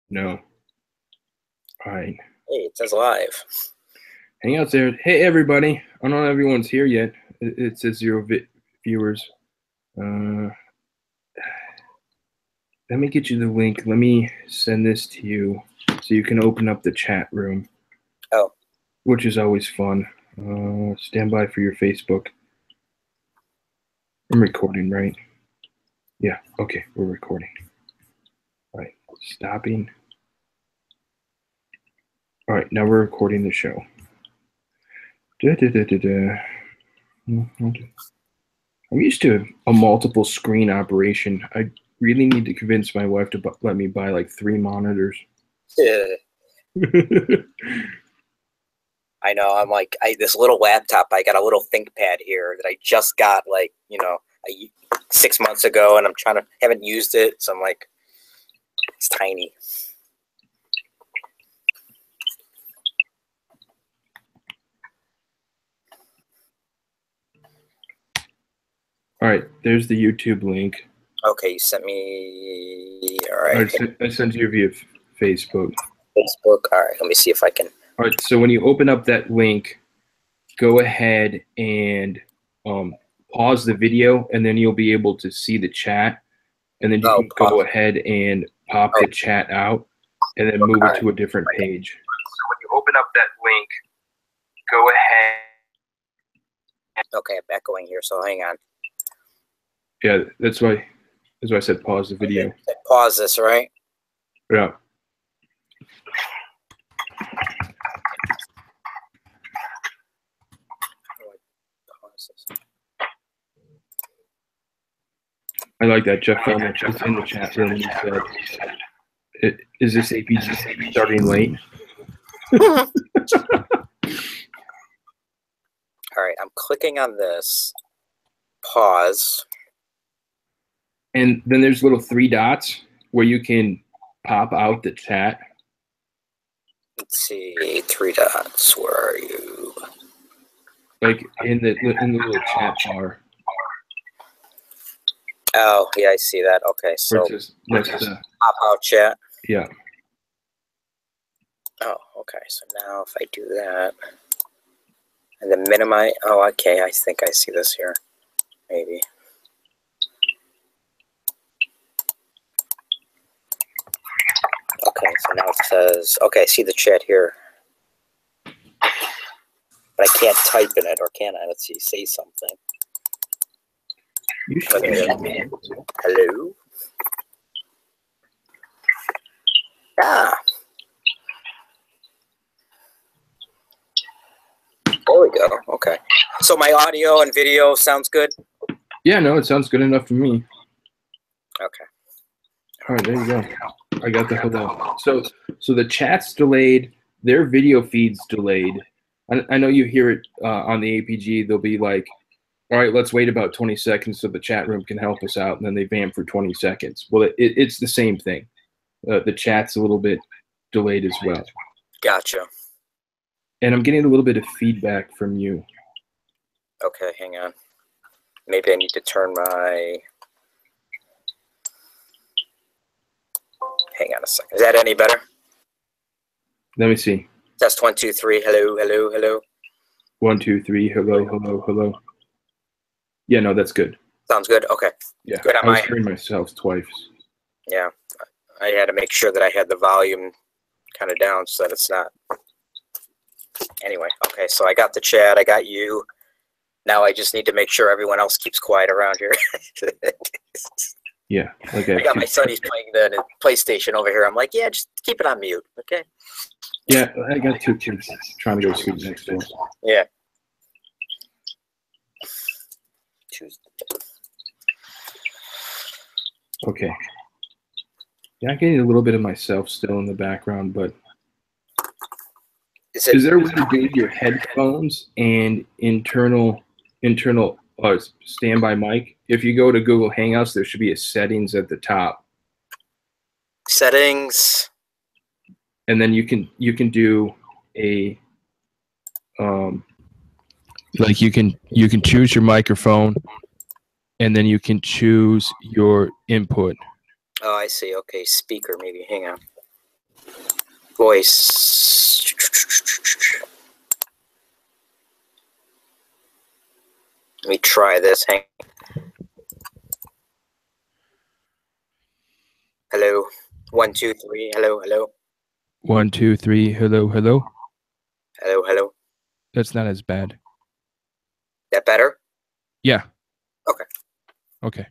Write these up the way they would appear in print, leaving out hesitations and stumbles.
No. All right. Hey, it says live. Hang out there. Hey, everybody. I don't know if everyone's here yet. It says 0 viewers. Let me get you the link. Let me send this to you so you can open up the chat room. Oh. Which is always fun. Stand by for your Facebook. I'm recording, right? Yeah, okay, we're recording. All right, stopping. All right, now we're recording the show. I'm used to a multiple screen operation. I really need to convince my wife to let me buy like 3 monitors. Yeah. I know. I'm like, this little laptop. I got a little ThinkPad here that I just got, like, 6 months ago, and haven't used it, so I'm like, it's tiny. All right, there's the YouTube link. Okay, you sent me. All right. I sent you via Facebook. Facebook. All right, let me see if I can. All right, so when you open up that link, go ahead and pause the video, and then you'll be able to see the chat, and then you can go ahead and pop the chat out, and then move it to a different page. So when you open up that link, go ahead. Okay, I'm echoing here, so hang on. Yeah, that's why I said pause the video. Okay, pause this, right? Yeah. I like that. Jeff found that just in the chat room. He said, "Is this APG starting late?" All right, I'm clicking on this. Pause. And then there's little 3 dots where you can pop out the chat. Let's see, 3 dots. Where are you? Like in the little chat bar. Oh, yeah, I see that. Okay, so pop out chat. Yeah. Oh, okay. So now if I do that, and then minimize. Oh, okay. I think I see this here. Maybe. Okay, so now it says, okay, I see the chat here. But I can't type in it, or can I? Let's see, say something. You should Hello? Ah. There we go. Okay. So my audio and video sounds good? Yeah, no, it sounds good enough for me. Okay. All right, there you go. I got the hello. So the chat's delayed. Their video feed's delayed. I know you hear it on the APG. They'll be like, all right, let's wait about 20 seconds so the chat room can help us out. And then they vamp for 20 seconds. Well, it's the same thing. The chat's a little bit delayed as well. Gotcha. And I'm getting a little bit of feedback from you. Okay, hang on. Maybe I need to turn my... Hang on a second. Is that any better? Let me see. Test 1, 2, 3. Hello, hello, hello. 1, 2, 3. Hello, hello, hello. Yeah, no, that's good. Sounds good. Okay. Yeah, good. I was hearing myself twice. Yeah, I had to make sure that I had the volume kind of down so that it's not. Anyway, okay. So I got the chat. I got you. Now I just need to make sure everyone else keeps quiet around here. Yeah, like I got my son. He's playing the PlayStation over here. I'm like, yeah, just keep it on mute, okay? Yeah, I got 2 kids trying to go sleep next door. Yeah. Tuesday. Okay. Yeah, I'm getting a little bit of myself still in the background, but is there a way to do your headphones and internal standby mic? If you go to Google Hangouts, there should be a settings at the top. Settings. And then you can do a like you can choose your microphone, and then you can choose your input. Oh, I see. Okay, speaker maybe. Hang on. Voice. Let me try this. Hang. Hello. 1, 2, 3. Hello, hello. 1, 2, 3. Hello, hello. Hello, hello. That's not as bad. That better? Yeah. Okay. Okay.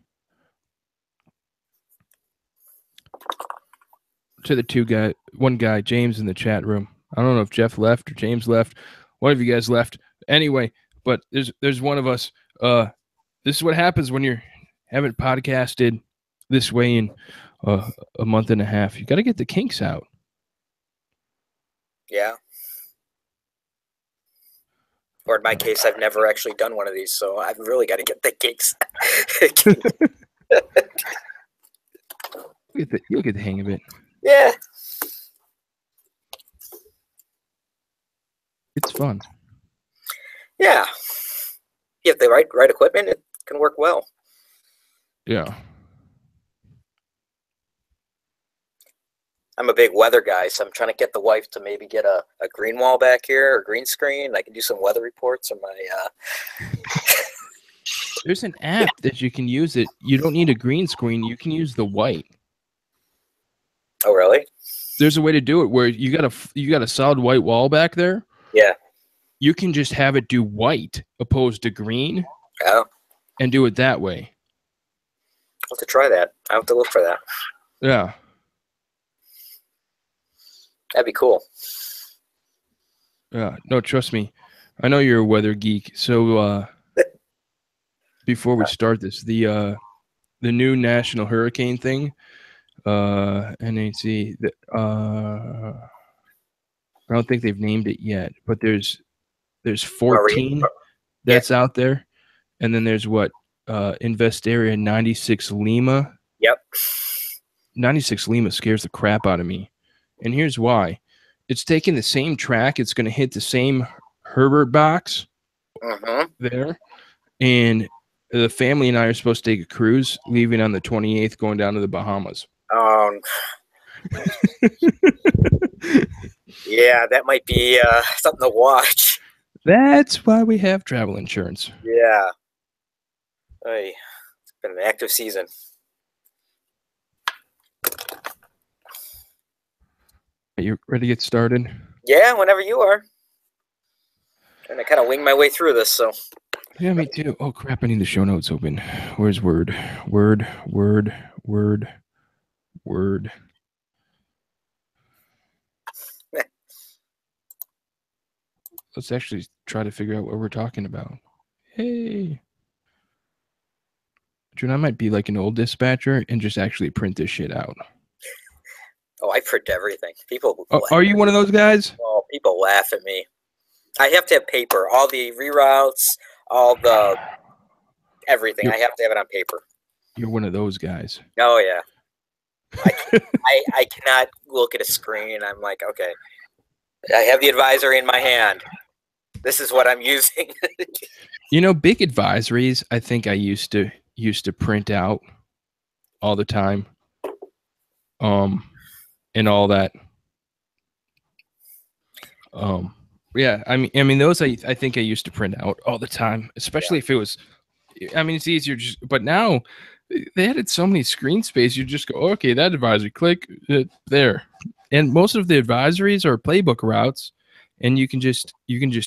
To the one guy, James, in the chat room. I don't know if Jeff left or James left. One of you guys left. Anyway, but there's one of us. This is what happens when you haven't podcasted this way in a month and a half. You got to get the kinks out. Yeah. Or in my case, I've never actually done one of these, so I've really got to get the kinks. You'll get the hang of it. Yeah. It's fun. Yeah. You have the right equipment, it can work well. Yeah. I'm a big weather guy, so I'm trying to get the wife to maybe get a green wall back here or green screen. I can do some weather reports on my There's an app that you can use it. You don't need a green screen. You can use the white. Oh, really? There's a way to do it where you got a solid white wall back there. Yeah. You can just have it do white opposed to green. Oh. And do it that way. I'll have to try that. I'll have to look for that. Yeah. That'd be cool. Yeah. No, trust me. I know you're a weather geek. So before we start this, the new national hurricane thing, NAC, I don't think they've named it yet, but there's 14 that's out there. And then there's what? Invest Area 96 Lima. Yep. 96 Lima scares the crap out of me. And here's why. It's taking the same track. It's going to hit the same Herbert box there. And the family and I are supposed to take a cruise, leaving on the 28th, going down to the Bahamas. Yeah, that might be something to watch. That's why we have travel insurance. Yeah. Hey, it's been an active season. Are you ready to get started? Yeah, whenever you are. And I kind of wing my way through this, so. Yeah, me too. Oh, crap, I need the show notes open. Where's Word? Word. Let's actually try to figure out what we're talking about. Hey. June, I might be like an old dispatcher and just actually print this shit out. Oh, I print everything. People. Are you one of those guys? Oh, people laugh at me. I have to have paper. All the reroutes, all the everything. I have to have it on paper. You're one of those guys. Oh yeah. I cannot look at a screen. I'm like, okay, I have the advisory in my hand. This is what I'm using. You know, big advisories, I think I used to print out all the time. And all that. Yeah, I mean those I think I used to print out all the time, especially if it was, I mean, it's easier but now they added so many screen space. You just go, okay, that advisory, click it there. And most of the advisories are playbook routes, and you can just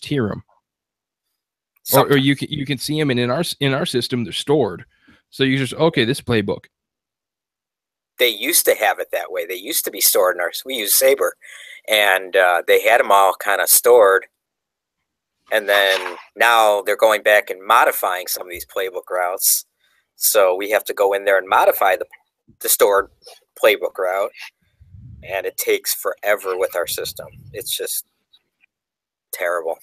hear them. Or you can see them, and in our system they're stored. So you just, okay, this playbook. They used to have it that way. They used to be stored in we use Sabre, and they had them all kind of stored. And then now they're going back and modifying some of these playbook routes. So we have to go in there and modify the stored playbook route. And it takes forever with our system. It's just terrible.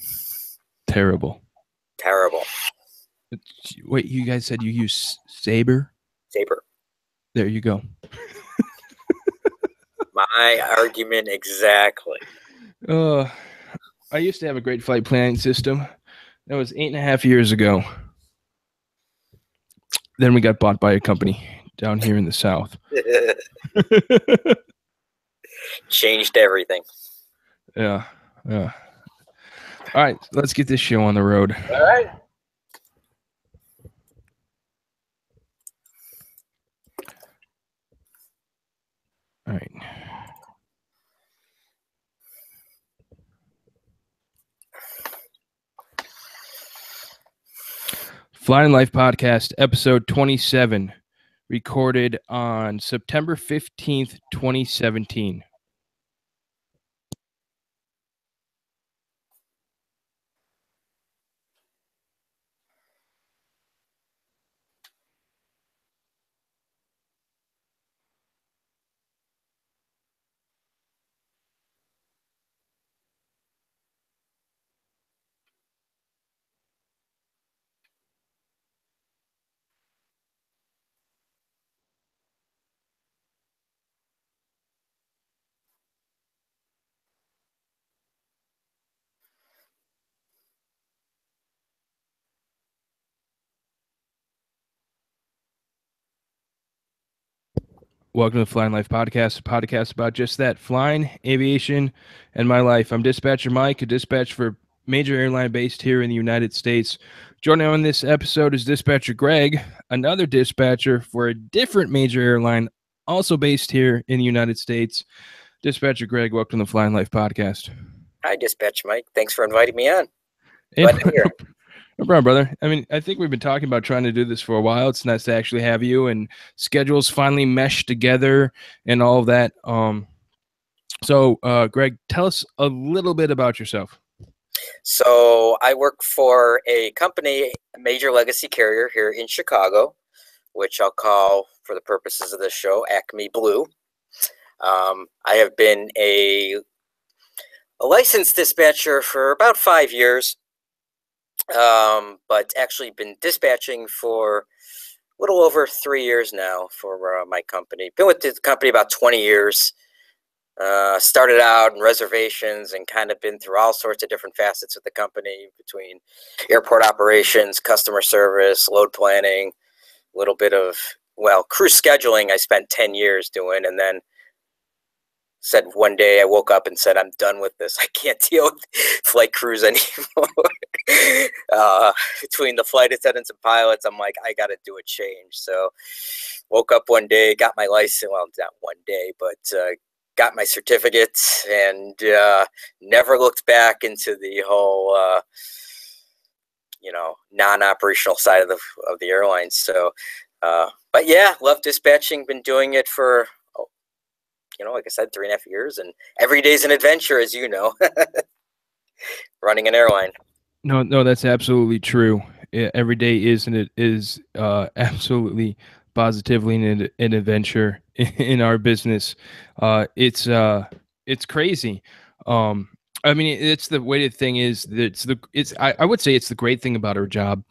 Terrible. Wait, you guys said you use Sabre? Sabre. There you go. My argument exactly. I used to have a great flight planning system. That was 8.5 years ago. Then we got bought by a company down here in the South. Changed everything. Yeah. Yeah. All right, let's get this show on the road. All right. All right. Flying Life Podcast, episode 27, recorded on September 15th, 2017. Welcome to the Flying Life Podcast, a podcast about just that, flying, aviation, and my life. I'm Dispatcher Mike, a dispatch for a major airline based here in the United States. Joining on this episode is Dispatcher Greg, another dispatcher for a different major airline, also based here in the United States. Dispatcher Greg, welcome to the Flying Life Podcast. Hi, Dispatch Mike. Thanks for inviting me on. Glad to hear. No problem, brother. I mean, I think we've been talking about trying to do this for a while. It's nice to actually have you, and schedules finally meshed together and all of that. So, Greg, tell us a little bit about yourself. So I work for a company, a major legacy carrier here in Chicago, which I'll call, for the purposes of this show, Acme Blue. I have been a licensed dispatcher for about 5 years. But actually been dispatching for a little over 3 years now for my company. Been with the company about 20 years. Started out in reservations and kind of been through all sorts of different facets of the company, between airport operations, customer service, load planning, a little bit of, crew scheduling I spent 10 years doing, and then said one day I woke up and said, I'm done with this. I can't deal with flight crews anymore. Between the flight attendants and pilots, I'm like, I got to do a change. So woke up one day, got my license. Well, not one day, but got my certificate, and never looked back into the whole, non-operational side of the airline. So, but yeah, love dispatching. Been doing it for, like I said, 3.5 years, and every day's an adventure, as you know, running an airline. No, that's absolutely true. Every day is absolutely positively an adventure in our business. It's crazy. I mean, it's the way the thing is. I would say it's the great thing about our job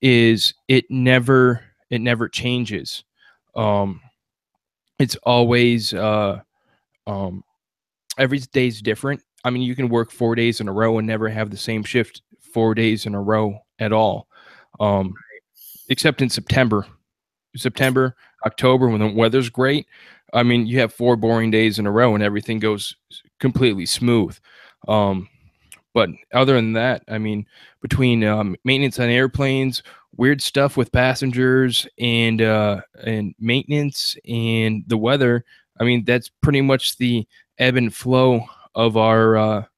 is it never changes. It's always every day's different. I mean, you can work 4 days in a row and never have the same shift 4 days in a row at all, except in September, October, when the weather's great. I mean, you have 4 boring days in a row and everything goes completely smooth. But other than that, I mean, between maintenance on airplanes, weird stuff with passengers, and maintenance and the weather, I mean, that's pretty much the ebb and flow of our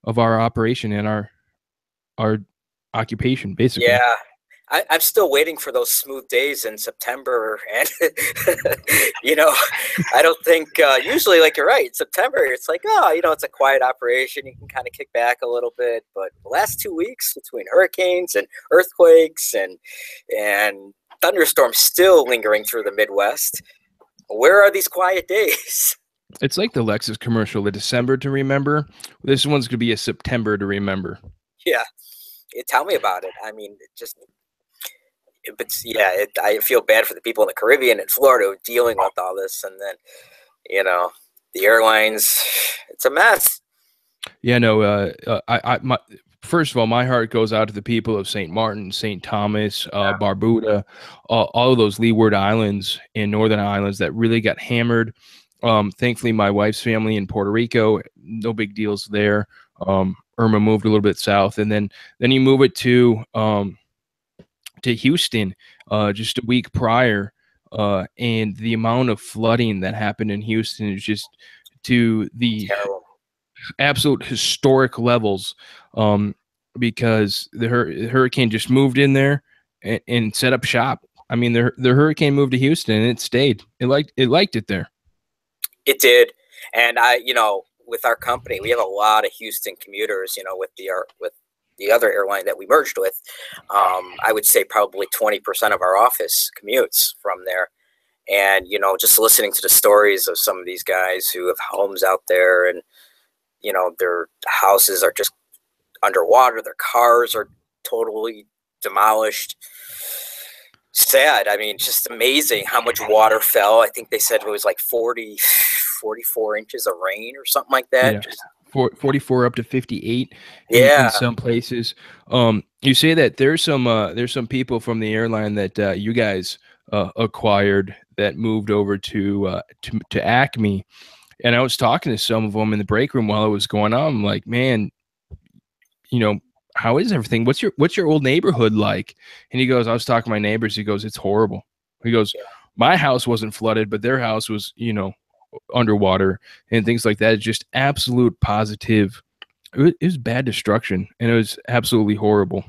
operation and our occupation, basically. Yeah, I'm still waiting for those smooth days in September, and I don't think usually, like, you're right, September, it's like, it's a quiet operation, you can kind of kick back a little bit. But the last 2 weeks, between hurricanes and earthquakes and thunderstorms still lingering through the Midwest, where are these quiet days? It's like the Lexus commercial, the December to remember. This one's going to be a September to remember. Yeah. Tell me about it. I mean, I feel bad for the people in the Caribbean and Florida dealing with all this. And then, the airlines, it's a mess. Yeah, no, first of all, my heart goes out to the people of St. Martin, St. Thomas, Barbuda, all of those Leeward Islands and Northern Islands that really got hammered. Thankfully, my wife's family in Puerto Rico, no big deals there. Irma moved a little bit south, and then you move it to Houston just a week prior, and the amount of flooding that happened in Houston is just to the Terrible. absolute historic levels, because the hurricane just moved in there and set up shop. I mean, the hurricane moved to Houston and it stayed. It liked it there. It did, and with our company, we have a lot of Houston commuters. With the other airline that we merged with, I would say probably 20% of our office commutes from there. And just listening to the stories of some of these guys who have homes out there, and their houses are just underwater, their cars are totally demolished. Sad. I mean, just amazing how much water fell. I think they said it was like 44 inches of rain or something like that. Yeah. 44 up to 58 Yeah. in some places. You say that there's some people from the airline that you guys acquired that moved over to Acme, and I was talking to some of them in the break room while it was going on. I'm like, man, how is everything? What's your old neighborhood like? And he goes, I was talking to my neighbors. He goes, it's horrible. He goes, my house wasn't flooded, but their house was, underwater and things like that. It's just absolute positive. It was bad destruction, and it was absolutely horrible.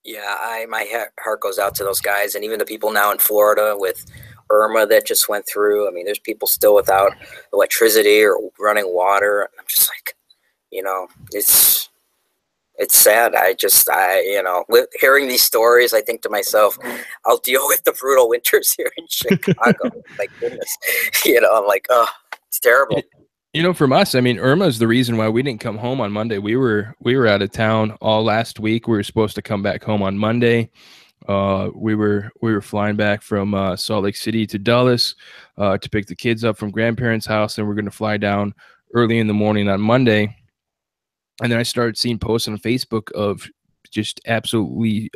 Yeah, my heart goes out to those guys, and even the people now in Florida with Irma that just went through. I mean, there's people still without electricity or running water. I'm just like, it's sad. With hearing these stories, I think to myself, I'll deal with the brutal winters here in Chicago. Like, goodness, I'm like, oh, it's terrible. From us, I mean, Irma is the reason why we didn't come home on Monday. We were out of town all last week. We were supposed to come back home on Monday. We were flying back from Salt Lake City to Dulles to pick the kids up from grandparents' house, and we're going to fly down early in the morning on Monday. And then I started seeing posts on Facebook of just absolutely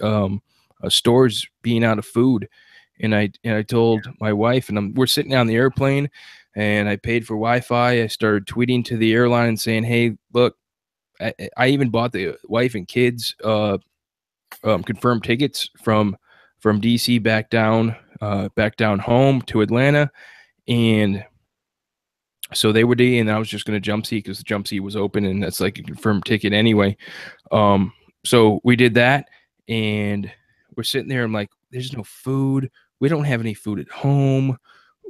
stores being out of food. And I told my wife, and we're sitting on the airplane, and I paid for Wi-Fi. I started tweeting to the airline saying, "Hey, look, I even bought the wife and kids confirmed tickets from DC back down home to Atlanta, and." So they were and I was just going to jump seat because the jump seat was open, and that's like a confirmed ticket anyway. So we did that, and we're sitting there. I'm like, there's no food. We don't have any food at home.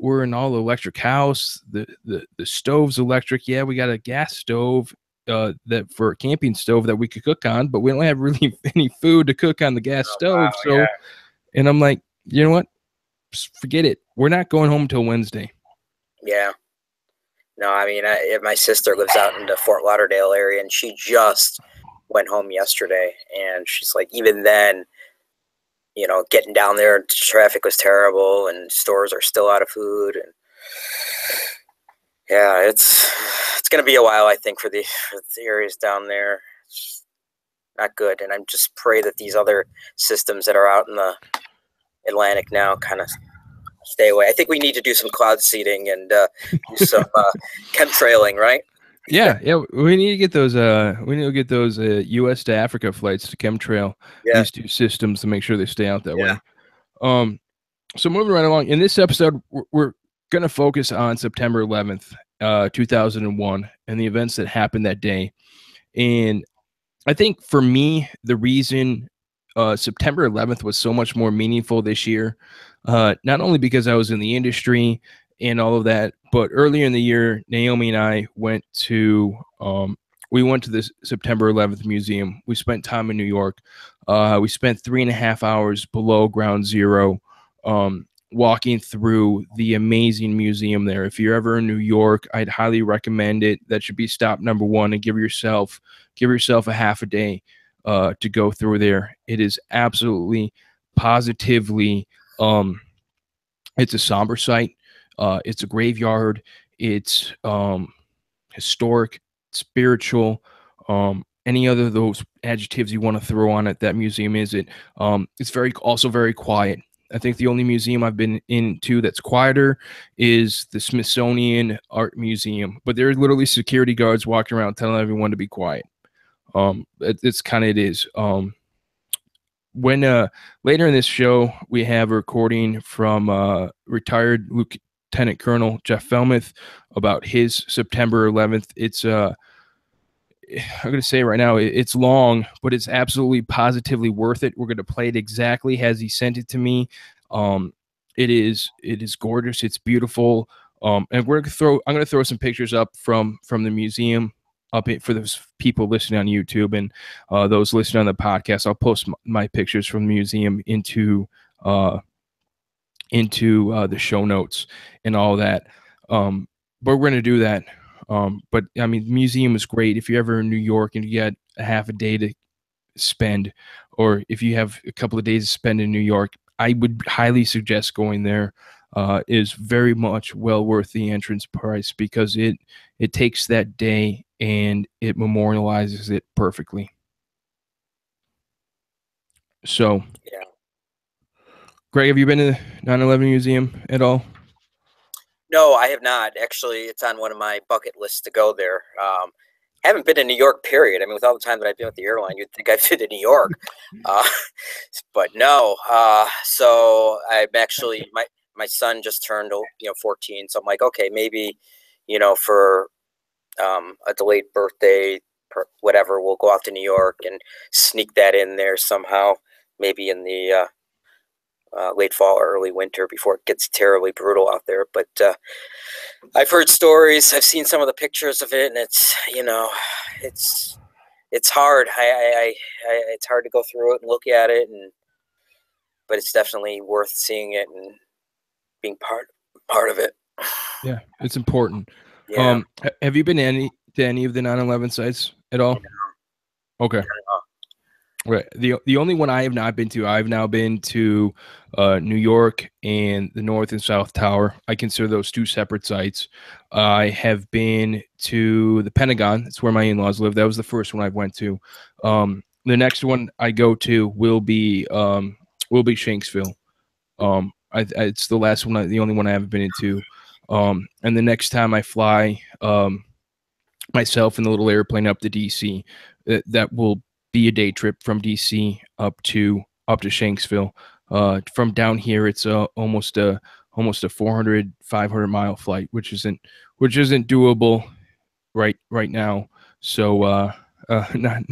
We're in all electric house. The stove's electric. Yeah, we got a gas stove that for a camping stove that we could cook on, but we don't have really any food to cook on the gas stove. Wow, so, yeah. And I'm like, you know what? Just forget it. We're not going home until Wednesday. Yeah. No, I mean, my sister lives out in the Fort Lauderdale area, and she just went home yesterday. And she's like, even then, getting down there, traffic was terrible, and stores are still out of food. And yeah, it's going to be a while, I think, for the areas down there. It's not good. And I'm just pray that these other systems that are out in the Atlantic now kind of stay away. I think we need to do some cloud seeding and do some chemtrailing, right? Yeah. We need to get those. U.S. to Africa flights to chemtrail these two systems to make sure they stay out that way. So moving right along in this episode, we're going to focus on September 11th, 2001, and the events that happened that day. And I think for me, the reason September 11th was so much more meaningful this year, not only because I was in the industry and all of that, but earlier in the year, Naomi and I went to the September 11th museum. We spent time in New York. We spent 3.5 hours below ground zero, walking through the amazing museum there. If you're ever in New York, I'd highly recommend it. That should be stop number one, and give yourself a half a day to go through there. It is absolutely, positively, it's a somber sight. It's a graveyard. It's historic, spiritual, any other of those adjectives you want to throw on it. That museum is it. It's also very quiet. I think the only museum I've been into that's quieter is the Smithsonian Art Museum. But there are literally security guards walking around telling everyone to be quiet. It's kind of it is. When later in this show we have a recording from retired Lieutenant Colonel Jeff Felmuth about his September 11th. It's I'm going to say right now, it's long, but it's absolutely positively worth it. We're going to play it exactly as he sent it to me. It is gorgeous. It's beautiful. And I'm going to throw some pictures up from the museum up for those people listening on YouTube and those listening on the podcast. I'll post my pictures from the museum into the show notes and all that. But we're going to do that. But I mean, the museum is great. If you're ever in New York and you get a half a day to spend, or if you have a couple of days to spend in New York, I would highly suggest going there. Is very much well worth the entrance price because it takes that day and it memorializes it perfectly. So, yeah. Greg, have you been to the 9/11 museum at all? No, I have not. Actually, it's on one of my bucket lists to go there. Haven't been to New York, period. I mean, with all the time that I've been with the airline, you'd think I've been to New York. But no. So I'm actually, my son just turned 14. So I'm like, okay, maybe, for a delayed birthday, whatever, we'll go out to New York and sneak that in there somehow, maybe in the late fall or early winter before it gets terribly brutal out there. But I've heard stories. I've seen some of the pictures of it, and it's it's hard. It's hard to go through it and look at it, but it's definitely worth seeing it and being part of it. Yeah, it's important. Yeah. Have you been to any of the 9/11 sites at all? No. Okay. Right. The only one I have not been to, I've now been to New York and the North and South Tower. I consider those two separate sites. I have been to the Pentagon. That's where my in-laws live. That was the first one I went to. The next one I go to will be Shanksville. It's the last one, the only one I haven't been into. And the next time I fly myself in the little airplane up to DC, that will be a day trip from DC up to Shanksville. From down here, it's almost a 400-500 mile flight, which isn't doable right now. So not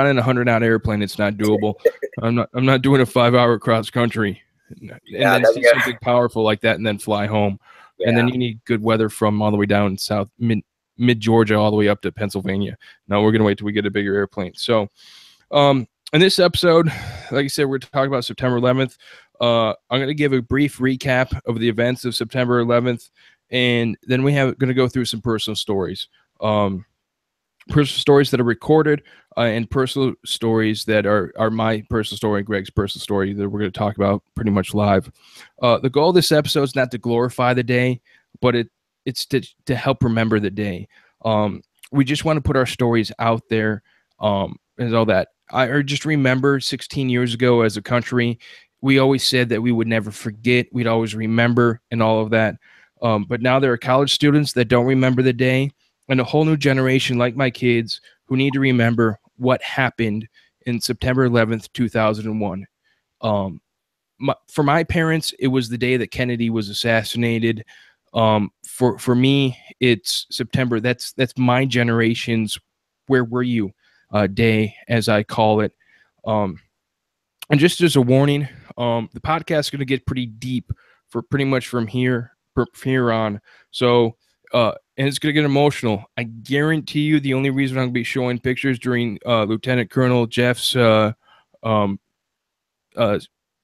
in a 100-knot airplane, it's not doable. I'm not doing a 5-hour cross country and then see something powerful like that and then fly home. Yeah. And then you need good weather from all the way down south mid Georgia all the way up to Pennsylvania. No, we're gonna wait till we get a bigger airplane. So in this episode, like I said, we're talking about September 11th. I'm going to give a brief recap of the events of September 11th, and then going to go through some personal stories. Personal stories that are recorded and personal stories that are my personal story and Greg's personal story that we're going to talk about pretty much live. The goal of this episode is not to glorify the day, but it's to help remember the day. We just want to put our stories out there and all that. I just remember 16 years ago as a country, we always said that we would never forget. We'd always remember and all of that. But now there are college students that don't remember the day, and a whole new generation like my kids who need to remember what happened in September 11th, 2001. For my parents, it was the day that Kennedy was assassinated. For me, it's September. That's my generation's "Where Were You?" Day, as I call it. And just as a warning, the podcast is going to get pretty deep for pretty much from here on. So, and it's going to get emotional. I guarantee you the only reason I'm going to be showing pictures during Lieutenant Colonel Jeff's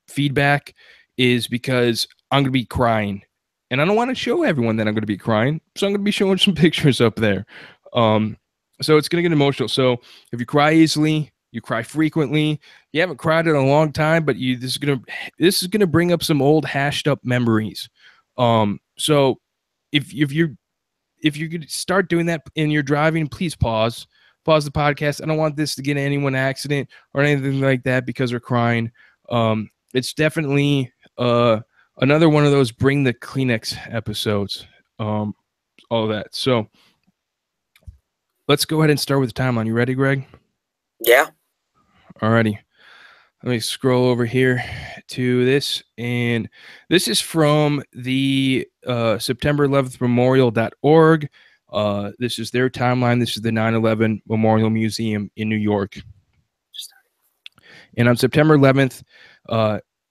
feedback is because I'm going to be crying. And I don't want to show everyone that I'm going to be crying. So I'm going to be showing some pictures up there. So it's going to get emotional. So if you cry easily, you cry frequently, you haven't cried in a long time, but this is going to bring up some old hashed up memories. So if you could start doing that and you're driving, please pause the podcast. I don't want this to get anyone accident or anything like that because they're crying. It's definitely Another one of those bring the Kleenex episodes. All that. So let's go ahead and start with the timeline. You ready, Greg? Yeah. Alrighty. Let me scroll over here to this. And this is from the September 11th memorial.org. This is their timeline. This is the 9/11 Memorial Museum in New York. And on September 11th,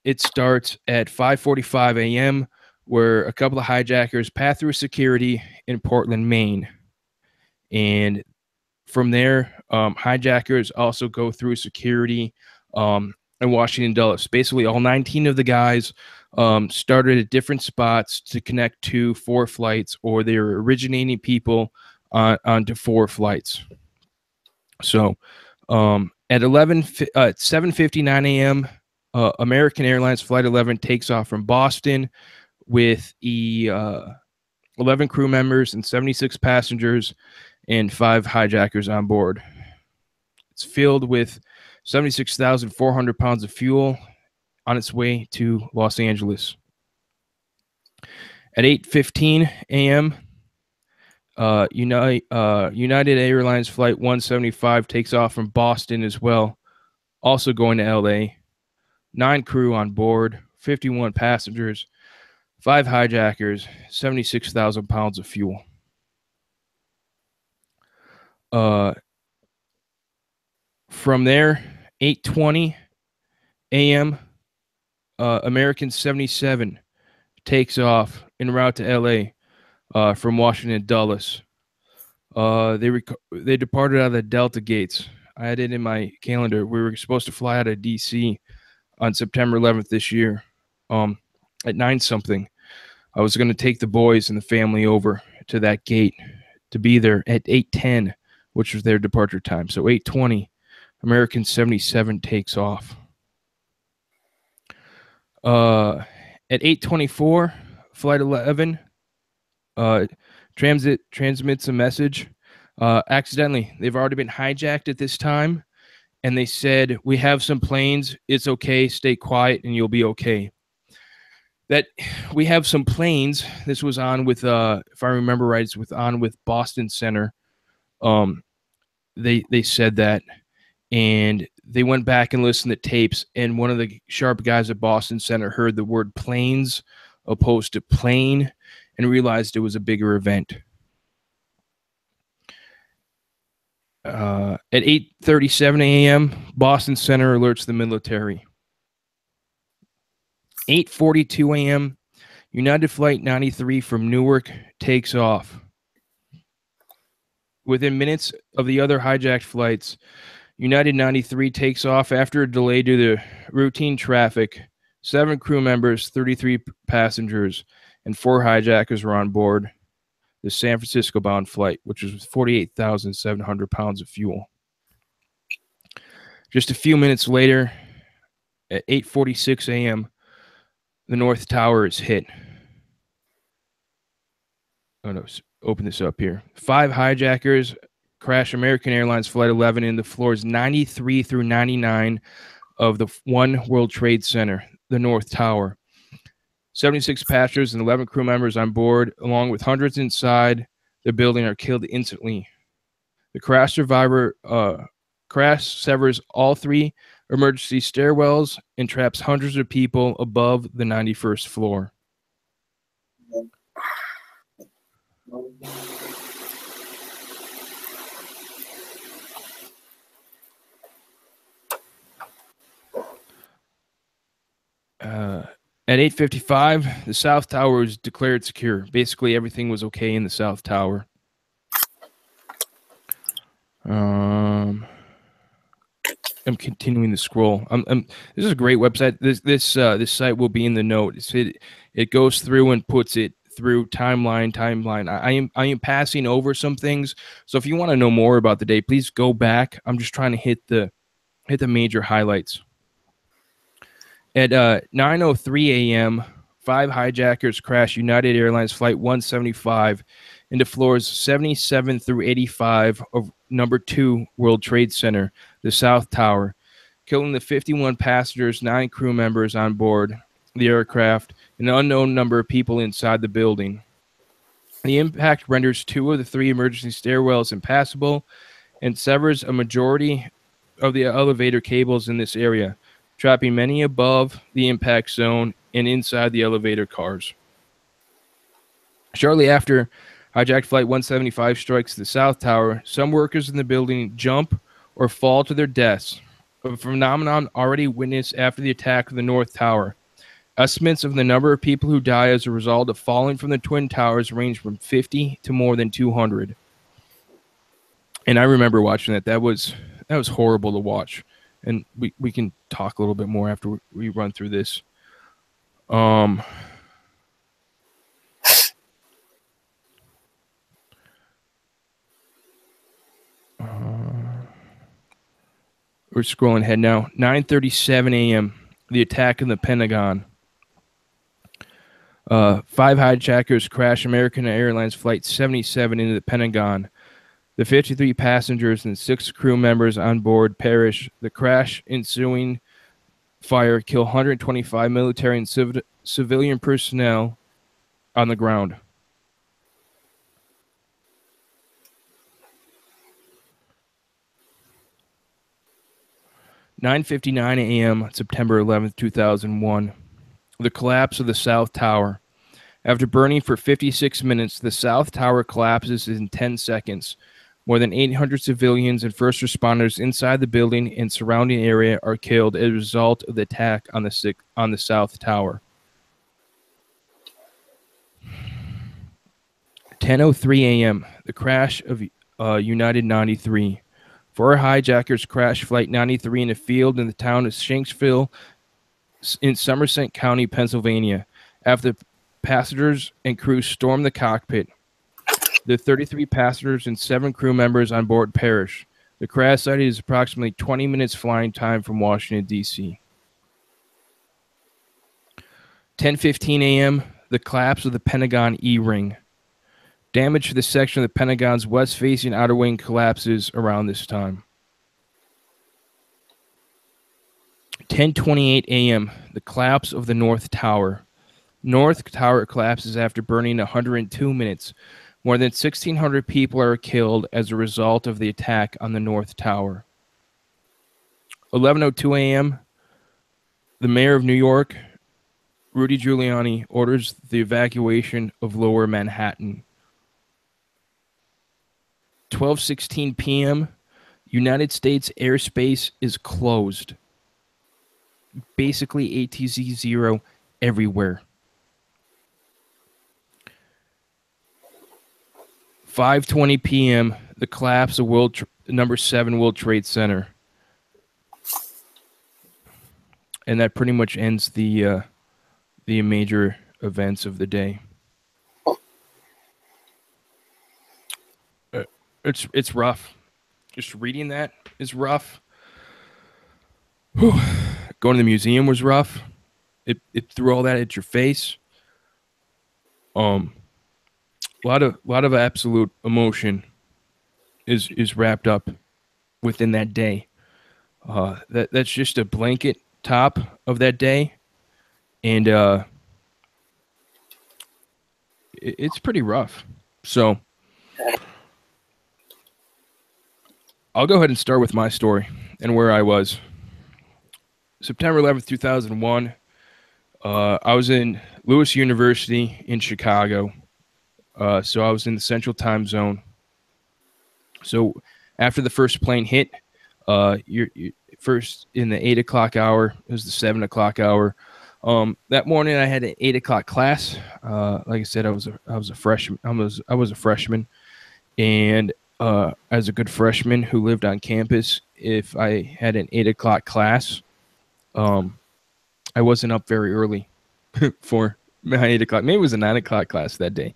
it starts at 5:45 a.m., where a couple of hijackers pass through security in Portland, Maine. And from there, hijackers also go through security in Washington, Dulles. Basically, all 19 of the guys started at different spots to connect to 4 flights, or they were originating people onto 4 flights. So at 7:59 a.m., American Airlines Flight 11 takes off from Boston with 11 crew members and 76 passengers and 5 hijackers on board. It's filled with 76,400 pounds of fuel on its way to Los Angeles. At 8:15 a.m., United Airlines Flight 175 takes off from Boston as well, also going to L.A. 9 crew on board, 51 passengers, 5 hijackers, 76,000 pounds of fuel. From there, 8:20 a.m., American 77 takes off en route to L.A. From Washington, Dulles. They departed out of the Delta gates. I had it in my calendar. We were supposed to fly out of D.C. on September 11th this year at 9-something. I was going to take the boys and the family over to that gate to be there at 8:10, which was their departure time. So 8:20, American 77 takes off. At 8:24, Flight 11 transmits a message. Accidentally, they've already been hijacked at this time, and they said, "We have some planes. It's okay. Stay quiet, and you'll be okay." That we have some planes. This was on with, if I remember right, it's on with Boston Center. They said that, and they went back and listened to tapes, and one of the sharp guys at Boston Center heard the word planes opposed to plane and realized it was a bigger event. At 8:37 a.m., Boston Center alerts the military. 8:42 a.m., United Flight 93 from Newark takes off. Within minutes of the other hijacked flights, United 93 takes off after a delay due to routine traffic. 7 crew members, 33 passengers, and 4 hijackers were on board the San Francisco-bound flight, which was 48,700 pounds of fuel. Just a few minutes later, at 8:46 a.m., the North Tower is hit. Oh, no. Open this up here. 5 hijackers crash American Airlines Flight 11 into floors 93 through 99 of the One World Trade Center, the North Tower. 76 passengers and 11 crew members on board, along with hundreds inside the building, are killed instantly. The crash severs all 3 emergency stairwells and traps hundreds of people above the 91st floor. At 8:55, the South Tower was declared secure. Basically, everything was okay in the South Tower. I'm continuing to scroll. This is a great website. This site will be in the notes. It goes through and puts it through timeline. I am passing over some things. So if you want to know more about the day, please go back. I'm just trying to hit the major highlights. At 9:03 a.m., 5 hijackers crashed United Airlines Flight 175 into floors 77 through 85 of number 2 World Trade Center, the South Tower, killing the 51 passengers, 9 crew members on board, the aircraft, and an unknown number of people inside the building. The impact renders 2 of the 3 emergency stairwells impassable and severs a majority of the elevator cables in this area, trapping many above the impact zone and inside the elevator cars. Shortly after hijacked Flight 175 strikes the South Tower, some workers in the building jump or fall to their deaths, a phenomenon already witnessed after the attack of the North Tower. Estimates of the number of people who die as a result of falling from the Twin Towers range from 50 to more than 200. And I remember watching that. That was horrible to watch. And we can talk a little bit more after we run through this. We're scrolling ahead now. 9:37 a.m. The attack in the Pentagon. 5 hijackers crash American Airlines Flight 77 into the Pentagon. The 53 passengers and 6 crew members on board perish. The crash ensuing fire kill 125 military and civilian personnel on the ground. (9:59 a.m. September 11th, 2001). The collapse of the South Tower. After burning for 56 minutes, the South Tower collapses in 10 seconds. More than 800 civilians and first responders inside the building and surrounding area are killed as a result of the attack on the South Tower. 10:03 a.m. The crash of United 93. 4 hijackers crashed Flight 93 in a field in the town of Shanksville in Somerset County, Pennsylvania. After passengers and crew stormed the cockpit, the 33 passengers and 7 crew members on board perished. The crash site is approximately 20 minutes flying time from Washington, D.C. 10:15 a.m. The collapse of the Pentagon E-ring. Damage to the section of the Pentagon's west-facing outer wing collapses around this time. 10:28 a.m. The collapse of the North Tower. North Tower collapses after burning 102 minutes. More than 1,600 people are killed as a result of the attack on the North Tower. 11:02 a.m. The mayor of New York, Rudy Giuliani, orders the evacuation of Lower Manhattan. 12:16 p.m. United States airspace is closed. Basically ATC 0 everywhere. 5:20 p.m. The collapse of number 7 World Trade Center. And that pretty much ends the major events of the day. It's rough. Just reading that is rough. Whew. Going to the museum was rough. It threw all that at your face. A lot of absolute emotion is wrapped up within that day. That's just a blanket top of that day, and it's pretty rough. So I'll go ahead and start with my story and where I was. September 11th, 2001. I was in Lewis University in Chicago. So I was in the Central Time Zone. So after the first plane hit, you're first in the 8 o'clock hour. It was the 7 o'clock hour. That morning I had an 8 o'clock class. Like I said, I was a freshman. I was a freshman, and as a good freshman who lived on campus, if I had an 8 o'clock class, I wasn't up very early for my 8 o'clock. Maybe it was a 9 o'clock class that day.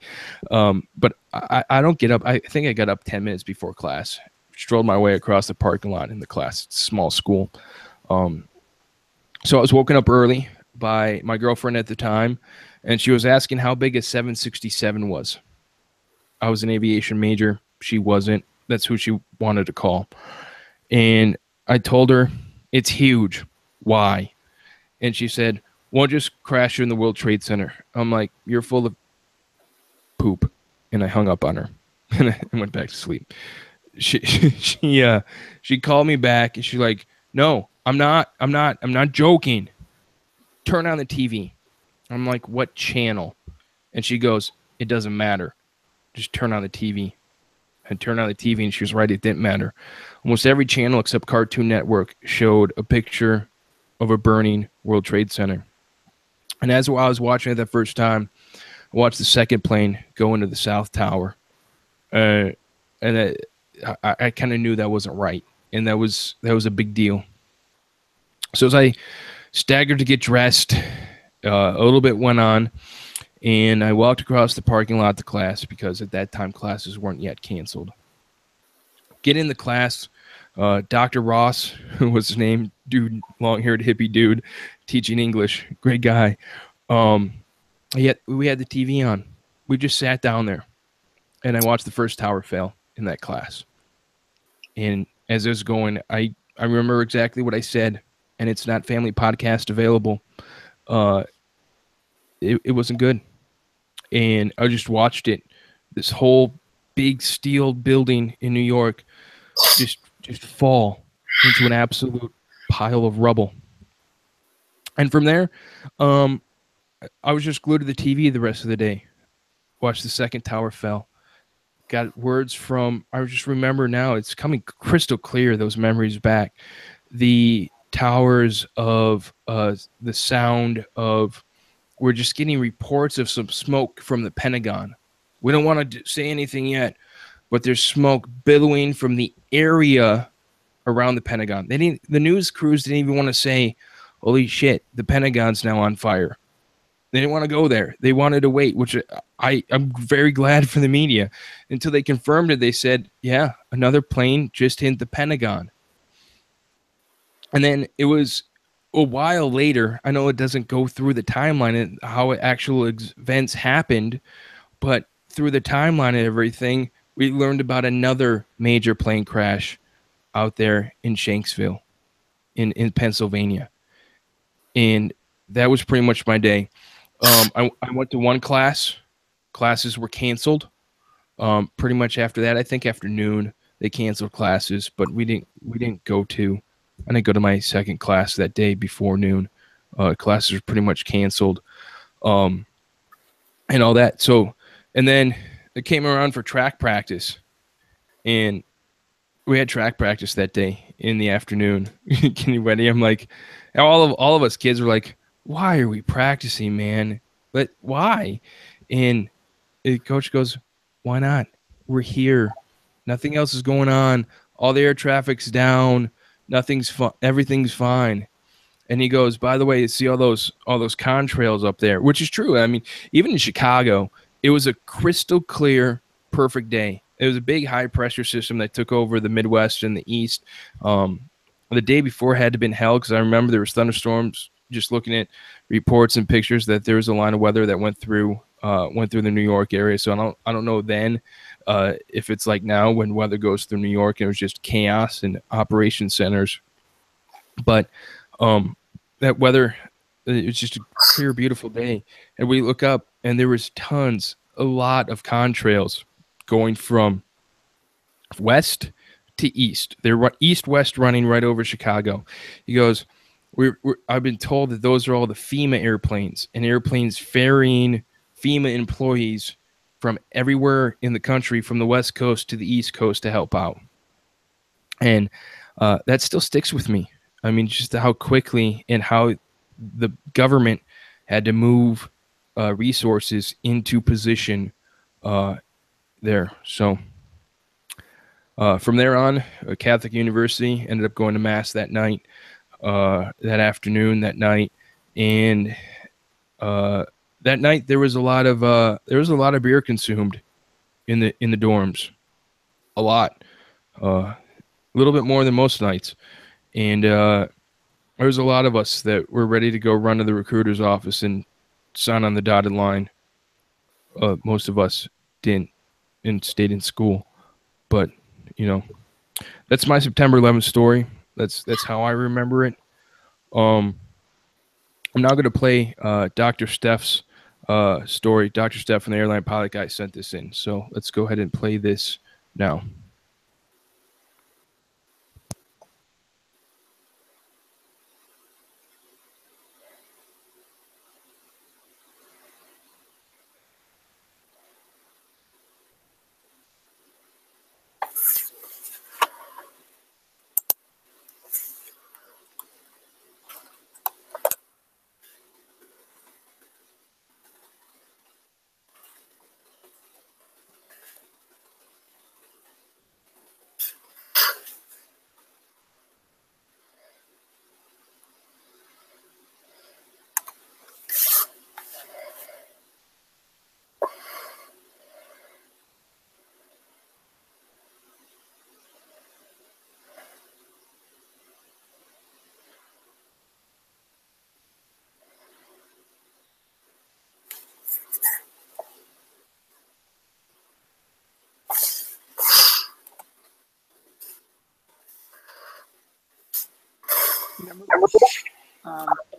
But I don't get up. I think I got up 10 minutes before class, strolled my way across the parking lot in the class. It's a small school. So I was woken up early by my girlfriend at the time, and she was asking how big a 767 was. I was an aviation major. She wasn't. That's who she wanted to call. And I told her, it's huge. Why? And she said, One just crashed in the World Trade Center. I'm like, you're full of poop. And I hung up on her and I went back to sleep. She called me back and she's like, no, I'm not joking. Turn on the TV. I'm like, what channel? And she goes, it doesn't matter. Just turn on the TV. And turn on the TV, and she was right, it didn't matter. Almost every channel except Cartoon Network showed a picture of a burning World Trade Center. And as I was watching it the first time, I watched the second plane go into the South Tower. And I kind of knew that wasn't right. And that was a big deal. So as I staggered to get dressed, a little bit went on, and I walked across the parking lot to class because at that time classes weren't yet canceled. Get in the class, Dr. Ross, who was his name, dude, long-haired hippie dude, teaching English, great guy. Yet we had the TV on. We just sat down there, and I watched the first tower fail in that class. And as I was going, I remember exactly what I said, and it's not family podcast available. It wasn't good. And I just watched it. This whole big steel building in New York just fall into an absolute pile of rubble. And from there, I was just glued to the TV the rest of the day. Watched the second tower fell. Got words from, I just remember now, it's coming crystal clear, those memories back. The towers of the sound of, we're just getting reports of some smoke from the Pentagon. We don't want to say anything yet, but there's smoke billowing from the area around the Pentagon. The news crews didn't even want to say, holy shit, the Pentagon's now on fire. They didn't want to go there. They wanted to wait, which I'm very glad for the media. Until they confirmed it, they said, yeah, another plane just hit the Pentagon. And then it was a while later. I know it doesn't go through the timeline and how actual events happened, but through the timeline and everything, we learned about another major plane crash out there in Shanksville in Pennsylvania. And that was pretty much my day. I went to one class. Classes were canceled. Pretty much after that, I think after noon, they canceled classes, but we didn't go to. I didn't go to my second class that day before noon. Classes were pretty much canceled, and all that. So, and then it came around for track practice, and we had track practice that day in the afternoon. Can you ready? I'm like, all of us kids were like, why are we practicing, man? But why? And the coach goes, why not? We're here. Nothing else is going on. All the air traffic's down. Everything's fine. And he goes, by the way, see all those contrails up there, which is true. I mean, even in Chicago, it was a crystal clear, perfect day. It was a big high pressure system that took over the Midwest and the East. The day before had to been hell because I remember there was thunderstorms. Just looking at reports and pictures that there was a line of weather that went through the New York area. So I don't know then if it's like now when weather goes through New York and it was just chaos and operation centers. But that weather, it was just a clear, beautiful day. And we look up and there was a lot of contrails going from west to east. They're east-west running right over Chicago. He goes, I've been told that those are all the FEMA airplanes and airplanes ferrying FEMA employees from everywhere in the country, from the West Coast to the East Coast to help out. And that still sticks with me. I mean, just how quickly and how the government had to move resources into position there. So from there on, Catholic University, ended up going to Mass that night. That afternoon, that night, and that night there was a lot of beer consumed in the dorms, a lot, a little bit more than most nights, and there was a lot of us that were ready to go run to the recruiter's office and sign on the dotted line. Most of us didn't and stayed in school, but that's my September 11th story. That's how I remember it. I'm now going to play Dr. Steph's story. Dr. Steph from the Airline Pilot Guy sent this in. So let's go ahead and play this now.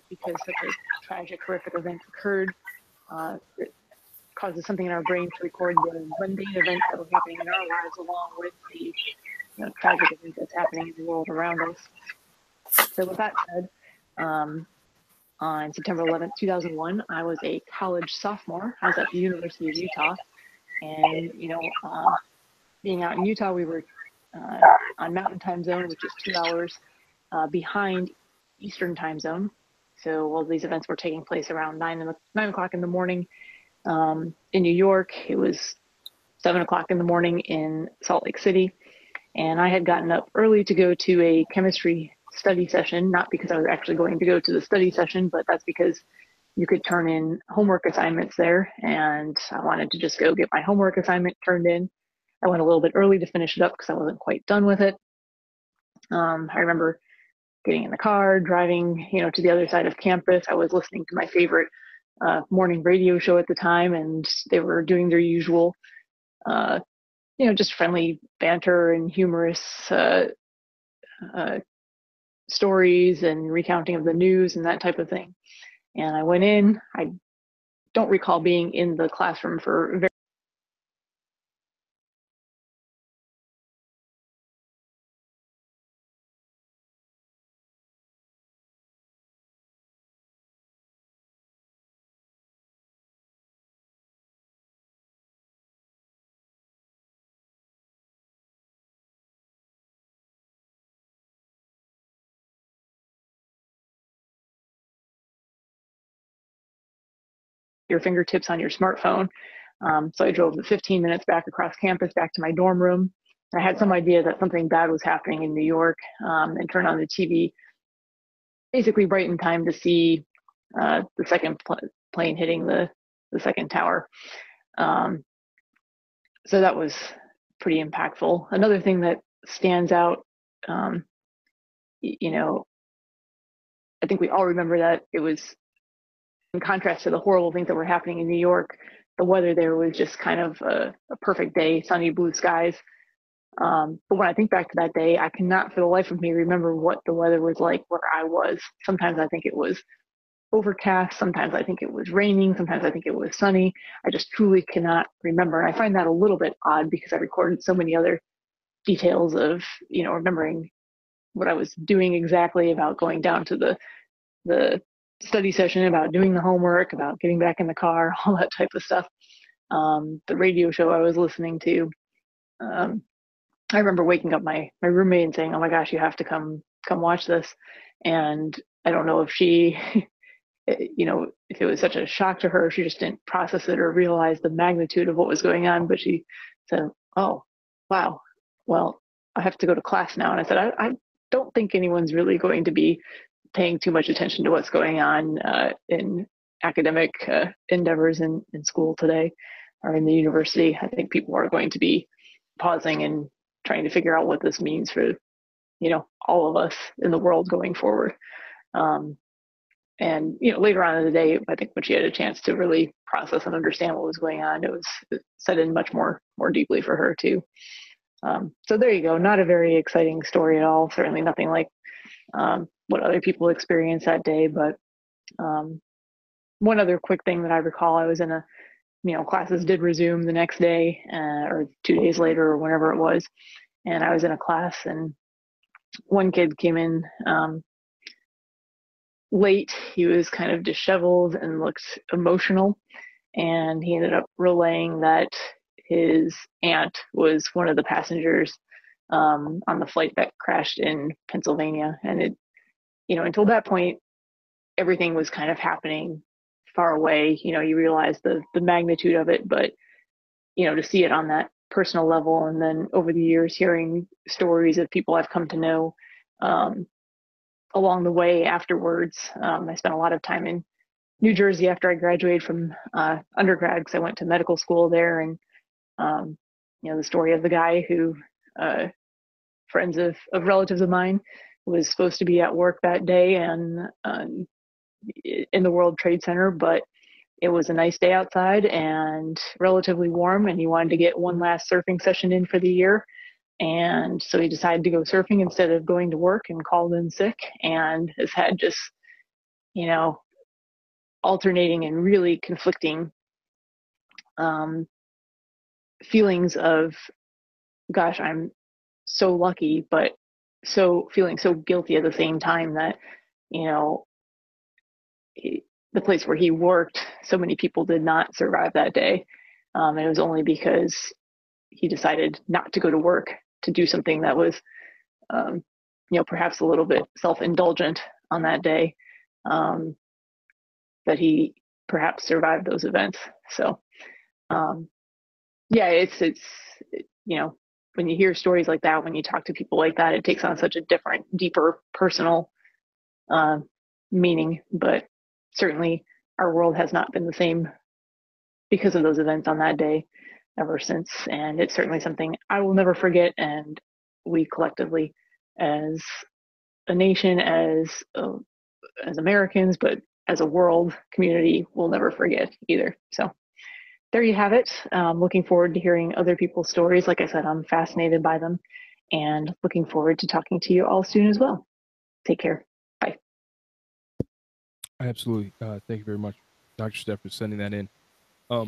Because such a tragic, horrific event occurred. It causes something in our brain to record the mundane events that were happening in our lives, along with the tragic event that's happening in the world around us. So with that said, on September 11th, 2001, I was a college sophomore. I was at the University of Utah, and being out in Utah, we were on Mountain Time Zone, which is 2 hours behind Eastern Time Zone. So all these events were taking place around 9 o'clock in the morning in New York. It was 7 o'clock in the morning in Salt Lake City. And I had gotten up early to go to a chemistry study session, not because I was actually going to go to the study session, but that's because you could turn in homework assignments there. And I wanted to just go get my homework assignment turned in. I went a little bit early to finish it up because I wasn't quite done with it. I remember getting in the car, driving, to the other side of campus. I was listening to my favorite morning radio show at the time, and they were doing their usual, just friendly banter and humorous stories and recounting of the news and that type of thing. And I went in. I don't recall being in the classroom for very your fingertips on your smartphone. So I drove the 15 minutes back across campus, back to my dorm room. I had some idea that something bad was happening in New York, and turned on the TV basically right in time to see the second plane hitting the second tower. So that was pretty impactful. Another thing that stands out, I think we all remember that it was, in contrast to the horrible things that were happening in New York, the weather there was just kind of a perfect day, sunny blue skies. But when I think back to that day, I cannot for the life of me remember what the weather was like where I was. Sometimes I think it was overcast. Sometimes I think it was raining. Sometimes I think it was sunny. I just truly cannot remember. And I find that a little bit odd because I recorded so many other details of, remembering what I was doing exactly, about going down to the study session, about doing the homework, about getting back in the car, all that type of stuff. The radio show I was listening to. I remember waking up my roommate and saying, "Oh my gosh, you have to come watch this." And I don't know if she, if it was such a shock to her, she just didn't process it or realize the magnitude of what was going on. But she said, "Oh, wow. Well, I have to go to class now." And I said, I don't think anyone's really going to be paying too much attention to what's going on in academic endeavors in school today or in the university. I think people are going to be pausing and trying to figure out what this means for, all of us in the world going forward. And later on in the day, I think when she had a chance to really process and understand what was going on, it set in much more deeply for her too. So there you go. Not a very exciting story at all. Certainly nothing like what other people experienced that day, but One other quick thing that I recall, I was in a, classes did resume the next day, or 2 days later or whenever it was. And I was in a class, and one kid came in late. He was kind of disheveled and looked emotional. And he ended up relaying that his aunt was one of the passengers on the flight that crashed in Pennsylvania. And it, until that point, everything was kind of happening far away. You realize the magnitude of it, but to see it on that personal level, and then over the years hearing stories of people I've come to know along the way afterwards. I spent a lot of time in New Jersey after I graduated from undergrad, because I went to medical school there, and the story of the guy who friends of relatives of mine was supposed to be at work that day and in the World Trade Center, but it was a nice day outside and relatively warm, and he wanted to get one last surfing session in for the year. And so he decided to go surfing instead of going to work, and called in sick, and has had just, alternating and really conflicting feelings of, gosh, I'm so lucky, but feeling so guilty at the same time that, the place where he worked, so many people did not survive that day. And it was only because he decided not to go to work to do something that was, perhaps a little bit self-indulgent on that day, that he perhaps survived those events. So, yeah, it's when you hear stories like that, when you talk to people like that, it takes on such a different, deeper, personal meaning. But certainly our world has not been the same because of those events on that day ever since. And it's certainly something I will never forget. And we collectively, as a nation, as Americans, but as a world community, will never forget either. So there you have it. Looking forward to hearing other people's stories. Like I said, I'm fascinated by them, and looking forward to talking to you all soon as well. Take care. Bye. Absolutely. Thank you very much, Dr. Steph, for sending that in. I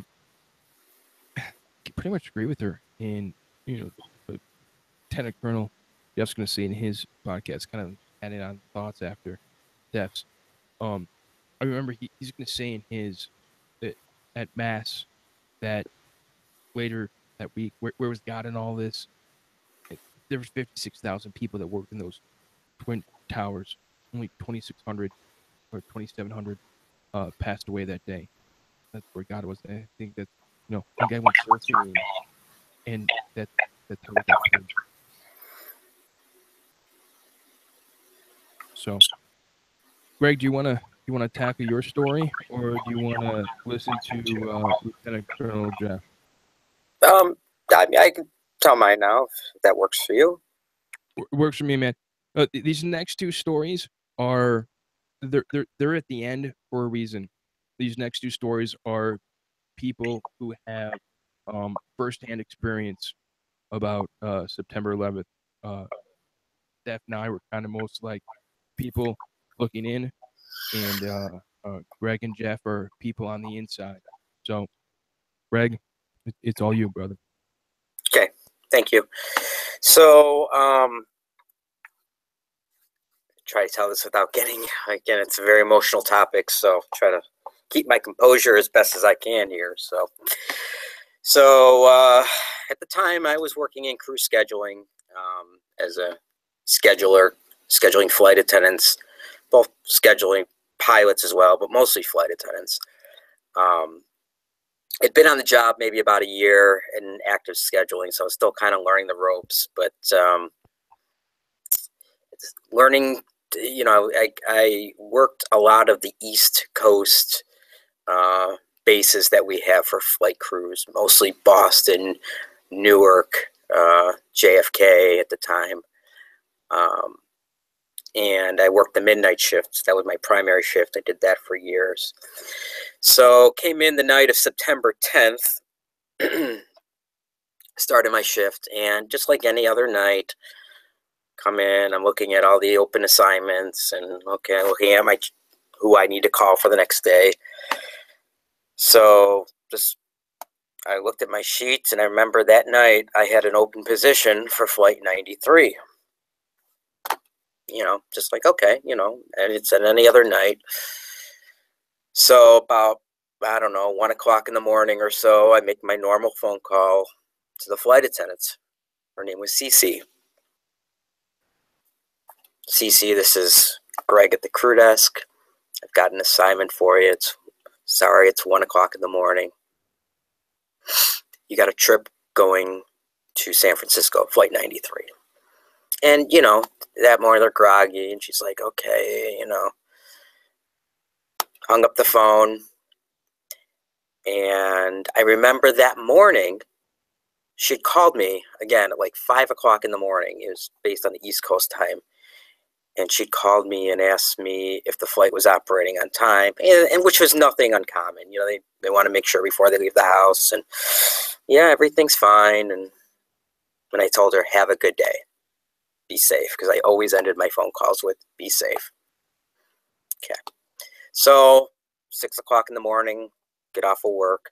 pretty much agree with her. And, Lieutenant Colonel Jeff's going to say in his podcast, kind of adding on thoughts after deaths. I remember he's going to say in his at Mass that later that week, where was God in all this? There was 56,000 people that worked in those twin towers. Only 2,600 or 2,700 passed away that day. That's where God was. I think that one guy went surfing, and that's how we got killed. So, Greg, do you want to tackle your story, or do you want to listen to Lieutenant Colonel Jeff? I can tell mine now if that works for you. Works for me, man. These next two stories are they're at the end for a reason. These next two stories are people who have firsthand experience about September 11th. Steph and I were kind of most like people looking in, and Greg and Jeff are people on the inside. So, Greg, it's all you, brother. Okay, thank you. So, try to tell this without getting, again, it's a very emotional topic, so try to keep my composure as best as I can here. So at the time I was working in crew scheduling as a scheduler, scheduling flight attendants, both scheduling pilots as well, but mostly flight attendants. I'd been on the job maybe about a year in active scheduling, so I was still kind of learning the ropes, but learning, I worked a lot of the East Coast bases that we have for flight crews, mostly Boston, Newark, JFK at the time. And I worked the midnight shift. That was my primary shift. I did that for years. So came in the night of September 10th, started my shift, and just like any other night, come in, I'm looking at all the open assignments, and okay, looking at my who I need to call for the next day. So I looked at my sheets, and I remember that night I had an open position for Flight 93. You know, just like, okay, you know, and it's at any other night. So about, I don't know, 1 o'clock in the morning or so, I make my normal phone call to the flight attendants. Her name was Cece. Cece, this is Greg at the crew desk. I've got an assignment for you. Sorry, it's 1 o'clock in the morning. You got a trip going to San Francisco, Flight 93. And, you know, that morning they're groggy, and she's like, okay, you know. Hung up the phone. And I remember that morning, she'd called me again at like 5 o'clock in the morning. It was based on the East Coast time. And she'd called me and asked me if the flight was operating on time, and which was nothing uncommon. You know, they want to make sure before they leave the house. And yeah, everything's fine. And when I told her, have a good day, be safe, because I always ended my phone calls with be safe. Okay. So 6 o'clock in the morning, get off of work,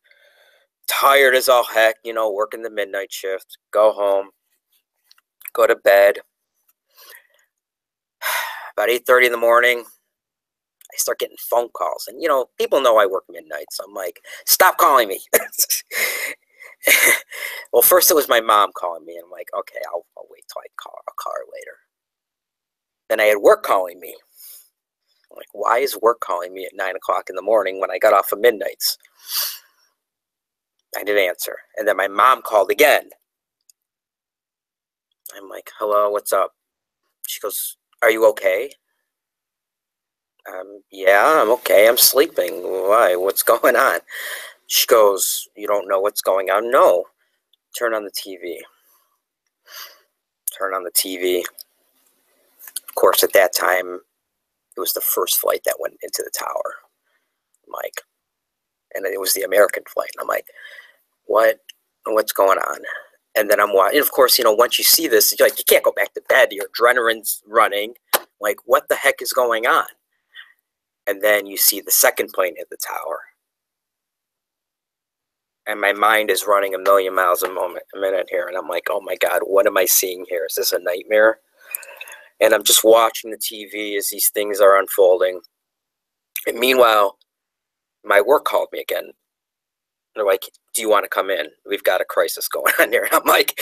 tired as all heck, you know, working the midnight shift, go home, go to bed. About 8:30 in the morning, I start getting phone calls. And, you know, people know I work midnight, so I'm like, stop calling me. Well, first it was my mom calling me, and I'm like, okay, I'll wait till I'll call her later. Then I had work calling me. I'm like, why is work calling me at 9 o'clock in the morning when I got off of midnights? I didn't answer. And then my mom called again. I'm like, hello, what's up? She goes, are you okay? Yeah, I'm okay. I'm sleeping. Why? What's going on? She goes, you don't know what's going on? No. Turn on the TV. Turn on the TV. Of course, at that time, it was the first flight that went into the tower. I'm like, and it was the American flight. And I'm like, what's going on? And then I'm watching. Of course, you know, once you see this, you're like, you can't go back to bed. Your adrenaline's running. Like, what the heck is going on? And then you see the second plane hit the tower. And my mind is running a million miles a minute here. And I'm like, oh my God, what am I seeing here? Is this a nightmare? And I'm just watching the TV as these things are unfolding. And meanwhile, my work called me again. They're like, do you want to come in? We've got a crisis going on here. And I'm like,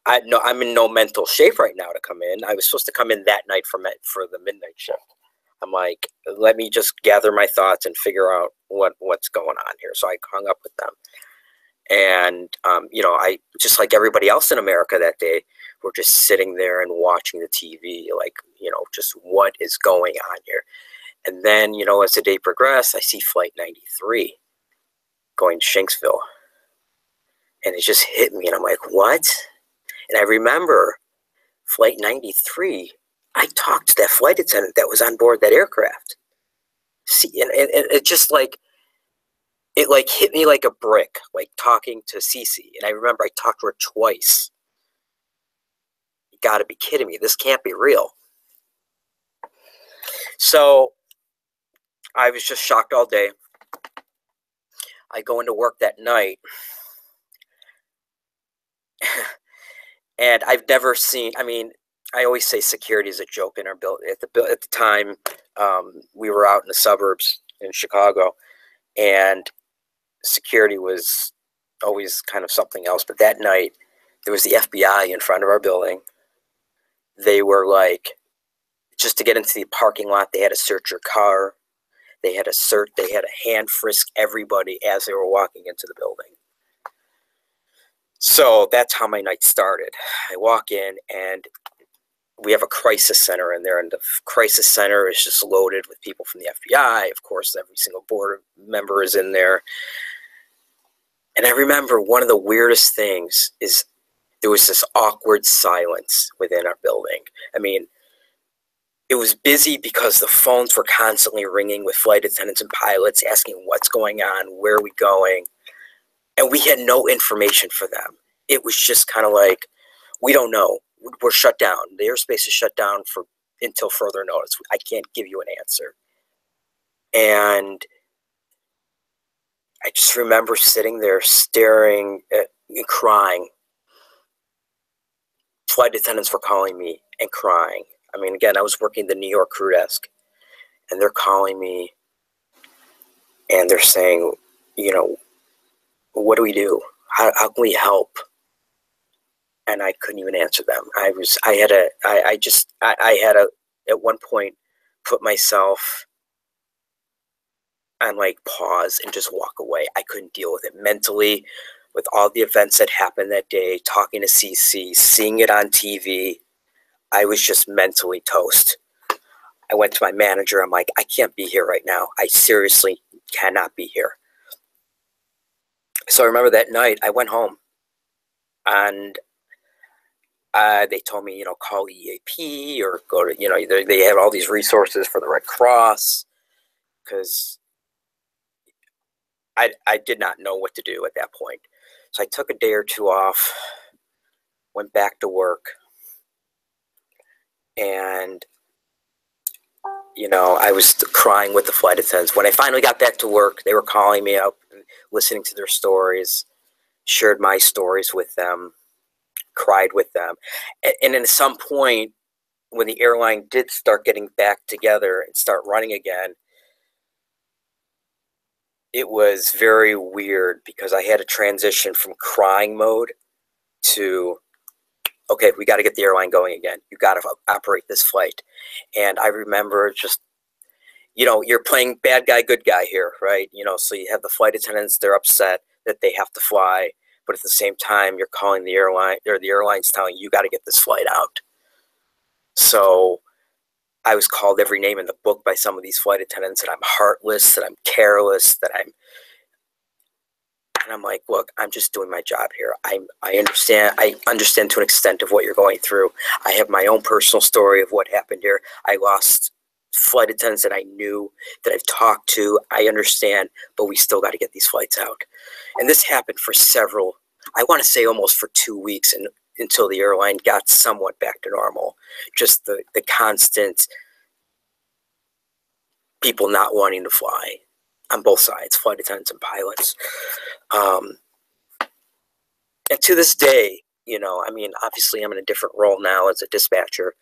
I'm in no mental shape right now to come in. I was supposed to come in that night for the midnight shift. I'm like, let me just gather my thoughts and figure out what's going on here. So I hung up with them. And, you know, I, just like everybody else in America that day, we're just sitting there and watching the TV, like, you know, just what is going on here. And then, you know, as the day progressed, I see Flight 93 going to Shanksville. And it just hit me, and I'm like, what? And I remember Flight 93, I talked to that flight attendant that was on board that aircraft. See, and it just like, it like hit me like a brick, like talking to Cece. And I remember I talked to her twice. You gotta be kidding me. This can't be real. So I was just shocked all day. I go into work that night. And I've never seen, I mean, I always say security is a joke in our building. At the time, we were out in the suburbs in Chicago, and security was always kind of something else. But that night, there was the FBI in front of our building. They were like, just to get into the parking lot, they had to search your car. They had to hand frisk everybody as they were walking into the building. So that's how my night started. I walk in, and we have a crisis center in there, and the crisis center is just loaded with people from the FBI. Of course, every single board member is in there. And I remember one of the weirdest things is there was this awkward silence within our building. I mean, it was busy because the phones were constantly ringing with flight attendants and pilots asking what's going on, where are we going? And we had no information for them. It was just kind of like, we don't know. We're shut down. The airspace is shut down until further notice. I can't give you an answer. And I just remember sitting there staring and crying. Flight attendants were calling me and crying. I mean, again, I was working the New York crew desk, and they're calling me, and they're saying, you know, what do we do? How can we help? And I couldn't even answer them. I had at one point put myself on like pause and just walk away. I couldn't deal with it mentally, with all the events that happened that day, talking to CC, seeing it on TV. I was just mentally toast. I went to my manager. I'm like, I can't be here right now. I seriously cannot be here. So I remember that night I went home, and they told me, call EAP or go to, they have all these resources for the Red Cross, because I did not know what to do at that point. So I took a day or two off, went back to work, and I was crying with the flight attendants. When I finally got back to work, they were calling me up, listening to their stories, shared my stories with them, cried with them. And at some point, when the airline did start getting back together and start running again, it was very weird, because I had to transition from crying mode to, okay, we got to get the airline going again. You got to operate this flight. And I remember just, you're playing bad guy, good guy here, right? So you have the flight attendants, they're upset that they have to fly, but at the same time, you're calling the airline, or the airline's telling you got to get this flight out. So I was called every name in the book by some of these flight attendants, that I'm heartless, that I'm careless, and I'm like, look, I'm just doing my job here. I understand to an extent of what you're going through. I have my own personal story of what happened here. I lost flight attendants that I knew, that I've talked to. I understand, but we still got to get these flights out. And this happened for several, I want to say almost for 2 weeks, and until the airline got somewhat back to normal. Just the constant people not wanting to fly on both sides, flight attendants and pilots. And to this day, obviously I'm in a different role now as a dispatcher,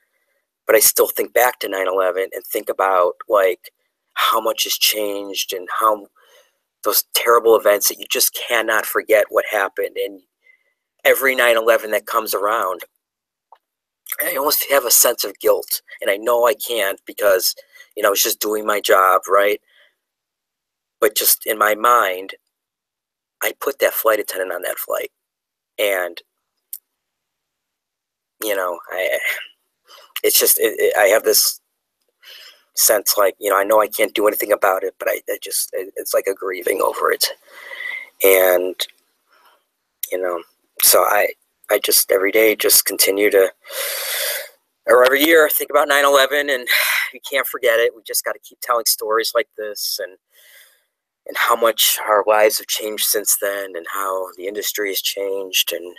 but I still think back to 9/11 and think about like how much has changed, and how those terrible events that you just cannot forget what happened. And every 9/11 that comes around, I almost have a sense of guilt, and I know I can't, because I was just doing my job, right? But just in my mind, I put that flight attendant on that flight, and it's just I have this sense like, I know I can't do anything about it, but it's like a grieving over it. And so I just every day just continue to, or every year, think about 9/11, and you can't forget it. We just got to keep telling stories like this, and how much our lives have changed since then, and how the industry has changed. And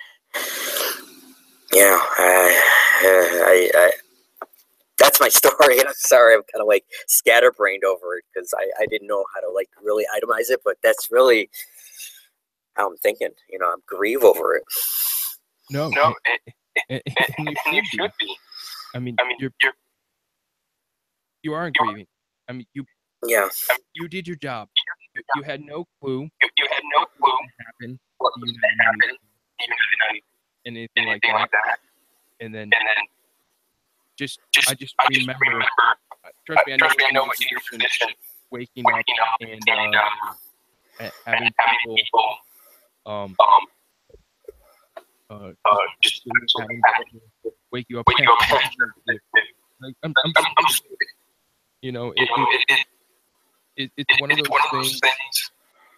that's my story. And I'm sorry, I'm kind of like scatterbrained over it, because I didn't know how to like really itemize it, but that's really how I'm thinking. I'm grieve over it. No, and you should be. I mean, you aren't grieving. I mean, you did your job. You had no clue. What happened. And anything like that. And then I just remember. Trust me, I know what you're position. Waking up and having people just wake you up. Like, I'm it's one of those things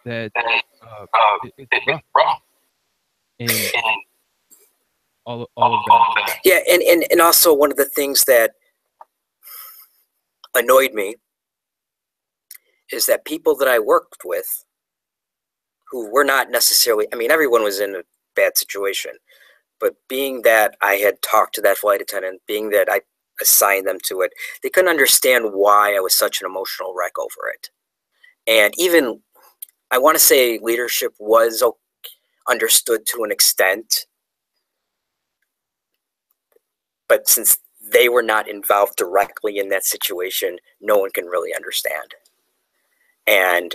that it's rough. And all of that. Yeah, and also one of the things that annoyed me is that people that I worked with, who were not necessarily, everyone was in a bad situation, but being that I had talked to that flight attendant, being that I assigned them to it, they couldn't understand why I was such an emotional wreck over it. And even, I want to say leadership was understood to an extent, but since they were not involved directly in that situation, no one can really understand. And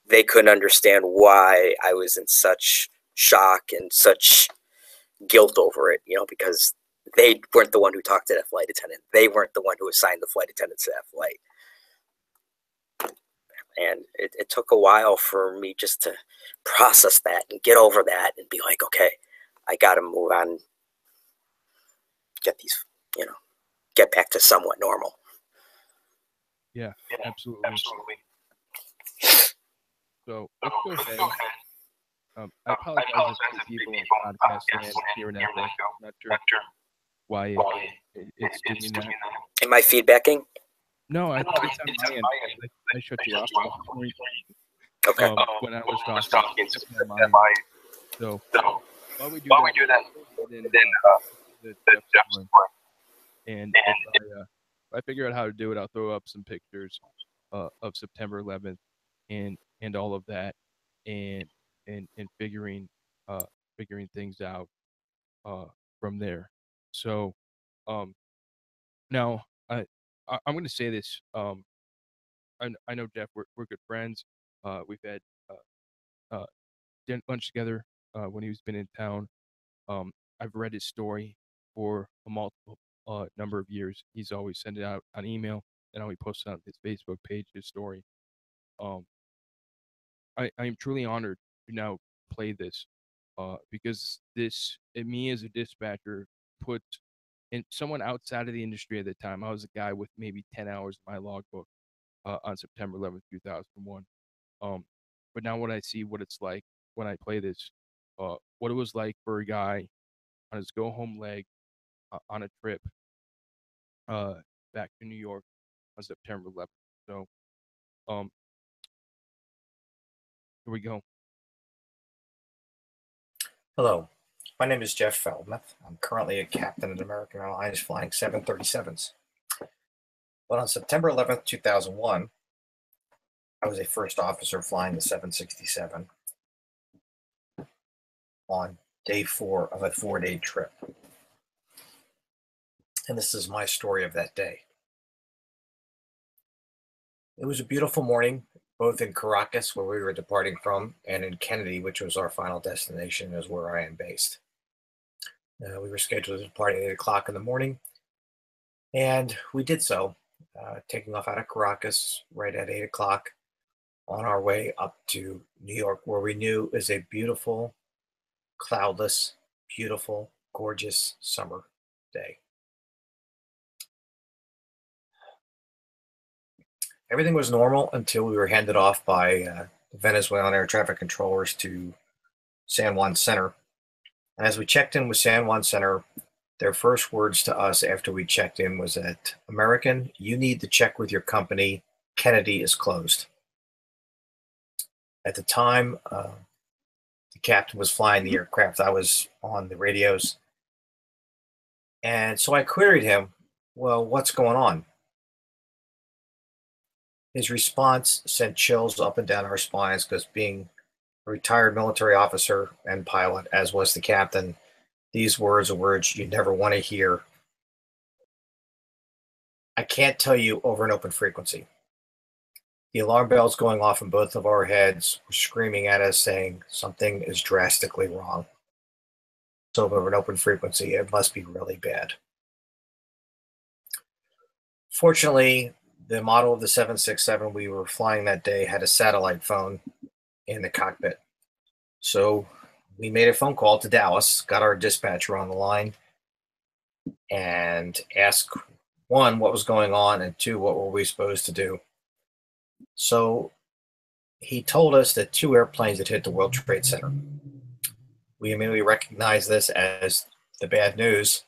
they couldn't understand why I was in such shock and such guilt over it, because they weren't the one who talked to that flight attendant. They weren't the one who assigned the flight attendant to that flight. And it took a while for me just to process that and get over that and be like, okay, I got to move on, get these, get back to somewhat normal. Yeah, absolutely. So let's go ahead. I apologize to people on podcast land here and there. I'm not sure why it's doing that. Am I feedbacking? No, I think it's on my end. I shut you off. Okay. When I was talking, it's on my end. So while we do that, then the Jeff's one. And if I figure out how to do it, I'll throw up some pictures of September 11th and all of that, and figuring things out from there. So now I'm going to say this. I know Jeff. We're good friends. We've had lunch together when he's been in town. I've read his story for a multiple number of years. He's always sent it out on email, and he posts on his Facebook page his story. I am truly honored to now play this because me as a dispatcher put in someone outside of the industry at the time. I was a guy with maybe 10 hours in my logbook on September 11th, 2001. But now when I see what it's like when I play this, what it was like for a guy on his go-home leg on a trip back to New York on September 11th. So here we go. Hello, my name is Jeff Feldmuth. I'm currently a captain at American Airlines flying 737s. But on September 11th, 2001, I was a first officer flying the 767 on day 4 of a 4-day trip. And this is my story of that day. It was a beautiful morning, both in Caracas, where we were departing from, and in Kennedy, which was our final destination, is where I am based. We were scheduled to depart at 8 o'clock in the morning, and we did so, taking off out of Caracas right at 8 o'clock on our way up to New York, where we knew is a beautiful, cloudless, beautiful, gorgeous summer day. Everything was normal until we were handed off by Venezuelan air traffic controllers to San Juan Center. And as we checked in with San Juan Center, their first words to us after we checked in was that, "American, you need to check with your company. Kennedy is closed." At the time, the captain was flying the aircraft. I was on the radios. And so I queried him, "Well, what's going on?" His response sent chills up and down our spines because, being a retired military officer and pilot, as was the captain, these words are words you never want to hear. I can't tell you over an open frequency. The alarm bells going off in both of our heads were screaming at us saying something is drastically wrong. So over an open frequency, it must be really bad. Fortunately, the model of the 767 we were flying that day had a satellite phone in the cockpit. So we made a phone call to Dallas, got our dispatcher on the line, and asked, 1, what was going on, and 2, what were we supposed to do? So he told us that 2 airplanes had hit the World Trade Center. We immediately recognized this as the bad news.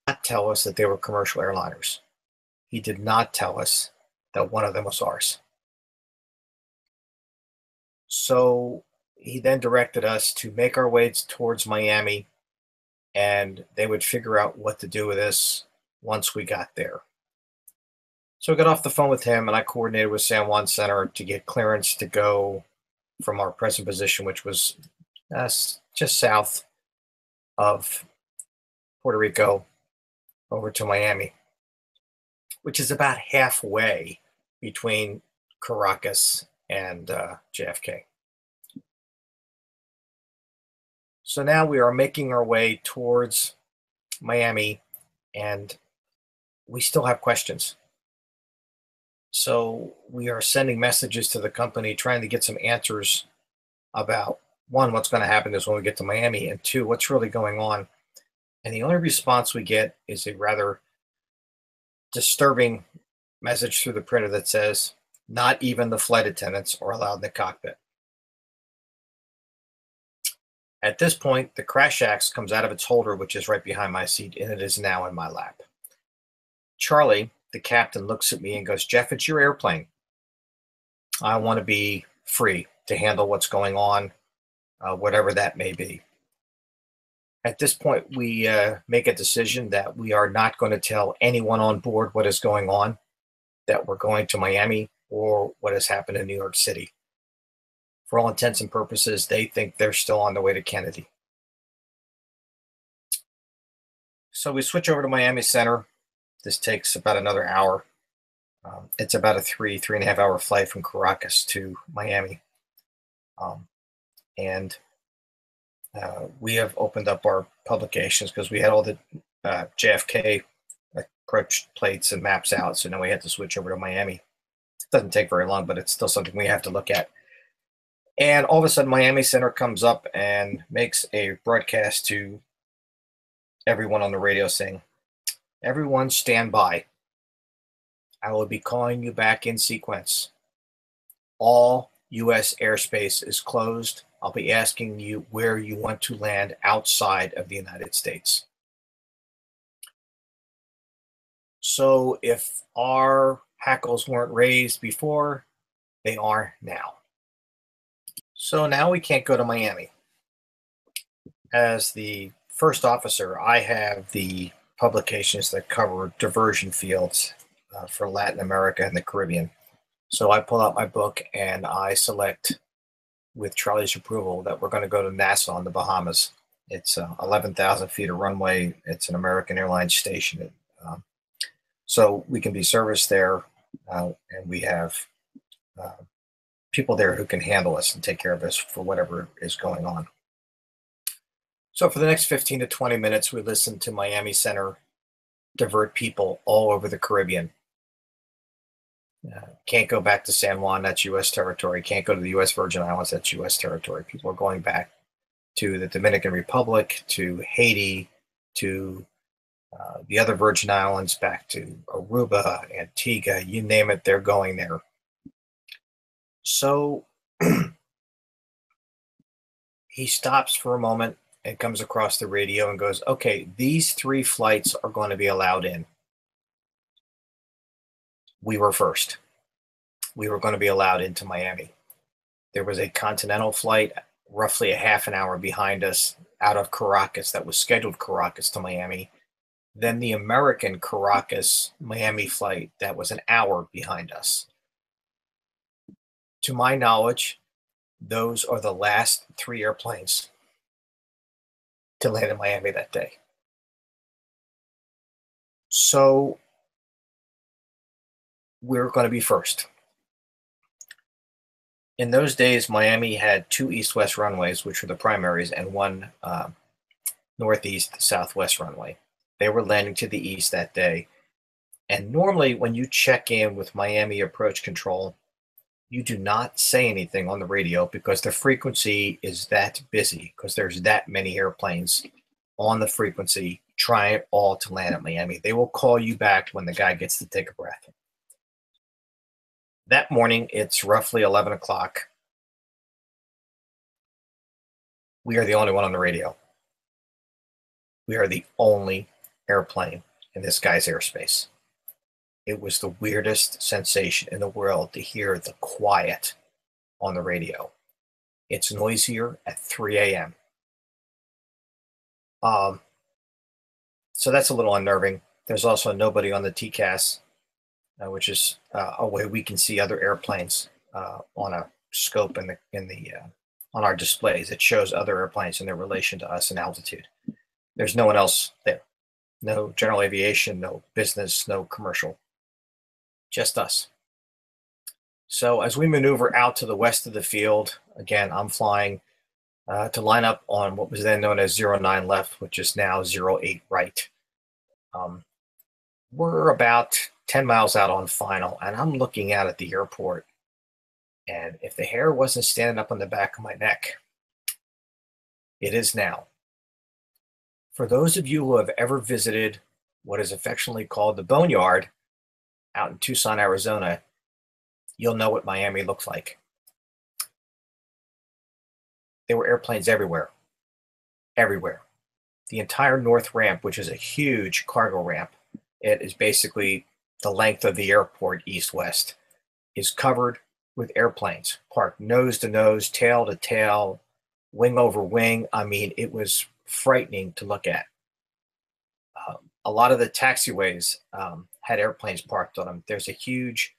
He did not tell us that they were commercial airliners. He did not tell us that one of them was ours. So he then directed us to make our way towards Miami, and they would figure out what to do with us once we got there. So I got off the phone with him, and I coordinated with San Juan Center to get clearance to go from our present position, which was just south of Puerto Rico, over to Miami, which is about halfway between Caracas and JFK. So now we are making our way towards Miami, and we still have questions. So we are sending messages to the company trying to get some answers about, one, what's going to happen is when we get to Miami, and two, what's really going on. And the only response we get is a rather disturbing message through the printer that says, not even the flight attendants are allowed in the cockpit. At this point, the crash axe comes out of its holder, which is right behind my seat, and it is now in my lap. Charlie, the captain, looks at me and goes, Jeff, it's your airplane. I want to be free to handle what's going on, whatever that may be. At this point, we make a decision that we are not going to tell anyone on board what is going on, that we're going to Miami, or what has happened in New York City. For all intents and purposes, they think they're still on the way to Kennedy. So we switch over to Miami Center. This takes about another hour. It's about a 3.5 hour flight from Caracas to Miami. And we have opened up our publications because we had all the JFK approach plates and maps out. So now we had to switch over to Miami. It doesn't take very long, but it's still something we have to look at. And all of a sudden, Miami Center comes up and makes a broadcast to everyone on the radio saying, everyone stand by. I will be calling you back in sequence. All U.S. airspace is closed. I'll be asking you where you want to land outside of the United States. So if our hackles weren't raised before, they are now. So now we can't go to Miami. As the first officer, I have the publications that cover diversion fields for Latin America and the Caribbean. So I pull out my book and I select, with Charlie's approval, that we're going to go to Nassau in the Bahamas. It's 11,000 feet of runway. It's an American Airlines station. So we can be serviced there, and we have people there who can handle us and take care of us for whatever is going on. So for the next 15 to 20 minutes, we listen to Miami Center divert people all over the Caribbean. Can't go back to San Juan, that's U.S. territory. Can't go to the U.S. Virgin Islands, that's U.S. territory. People are going back to the Dominican Republic, to Haiti, to the other Virgin Islands, back to Aruba, Antigua, you name it, they're going there. So he stops for a moment and comes across the radio and goes, okay, these 3 flights are going to be allowed in. We were first. We were going to be allowed into Miami. There was a continental flight roughly a half an hour behind us out of Caracas that was scheduled Caracas to Miami. Then the American Caracas-Miami flight that was an hour behind us. To my knowledge, those are the last 3 airplanes to land in Miami that day. So we're going to be first. In those days, Miami had 2 east-west runways, which were the primaries, and 1 northeast-southwest runway. They were landing to the east that day. And normally when you check in with Miami Approach Control, you do not say anything on the radio because the frequency is that busy, because there's that many airplanes on the frequency trying all to land at Miami. They will call you back when the guy gets to take a breath. That morning, it's roughly 11 o'clock. We are the only one on the radio. We are the only airplane in this guy's airspace. It was the weirdest sensation in the world to hear the quiet on the radio. It's noisier at 3 a.m. So that's a little unnerving. There's also nobody on the TCAS which is a way we can see other airplanes on a scope on our displays. It shows other airplanes in their relation to us in altitude. There's no one else there. No general aviation, no business, no commercial, just us. So as we maneuver out to the west of the field, again, I'm flying to line up on what was then known as 09 left, which is now 08 right. We're about 10 miles out on final, and I'm looking out at the airport. And if the hair wasn't standing up on the back of my neck, it is now. For those of you who have ever visited what is affectionately called the Boneyard out in Tucson, Arizona, you'll know what Miami looks like. There were airplanes everywhere, everywhere. The entire north ramp, which is a huge cargo ramp, it is basically the length of the airport east-west, is covered with airplanes, parked nose to nose, tail to tail, wing over wing. I mean, it was frightening to look at. A lot of the taxiways had airplanes parked on them. There's a huge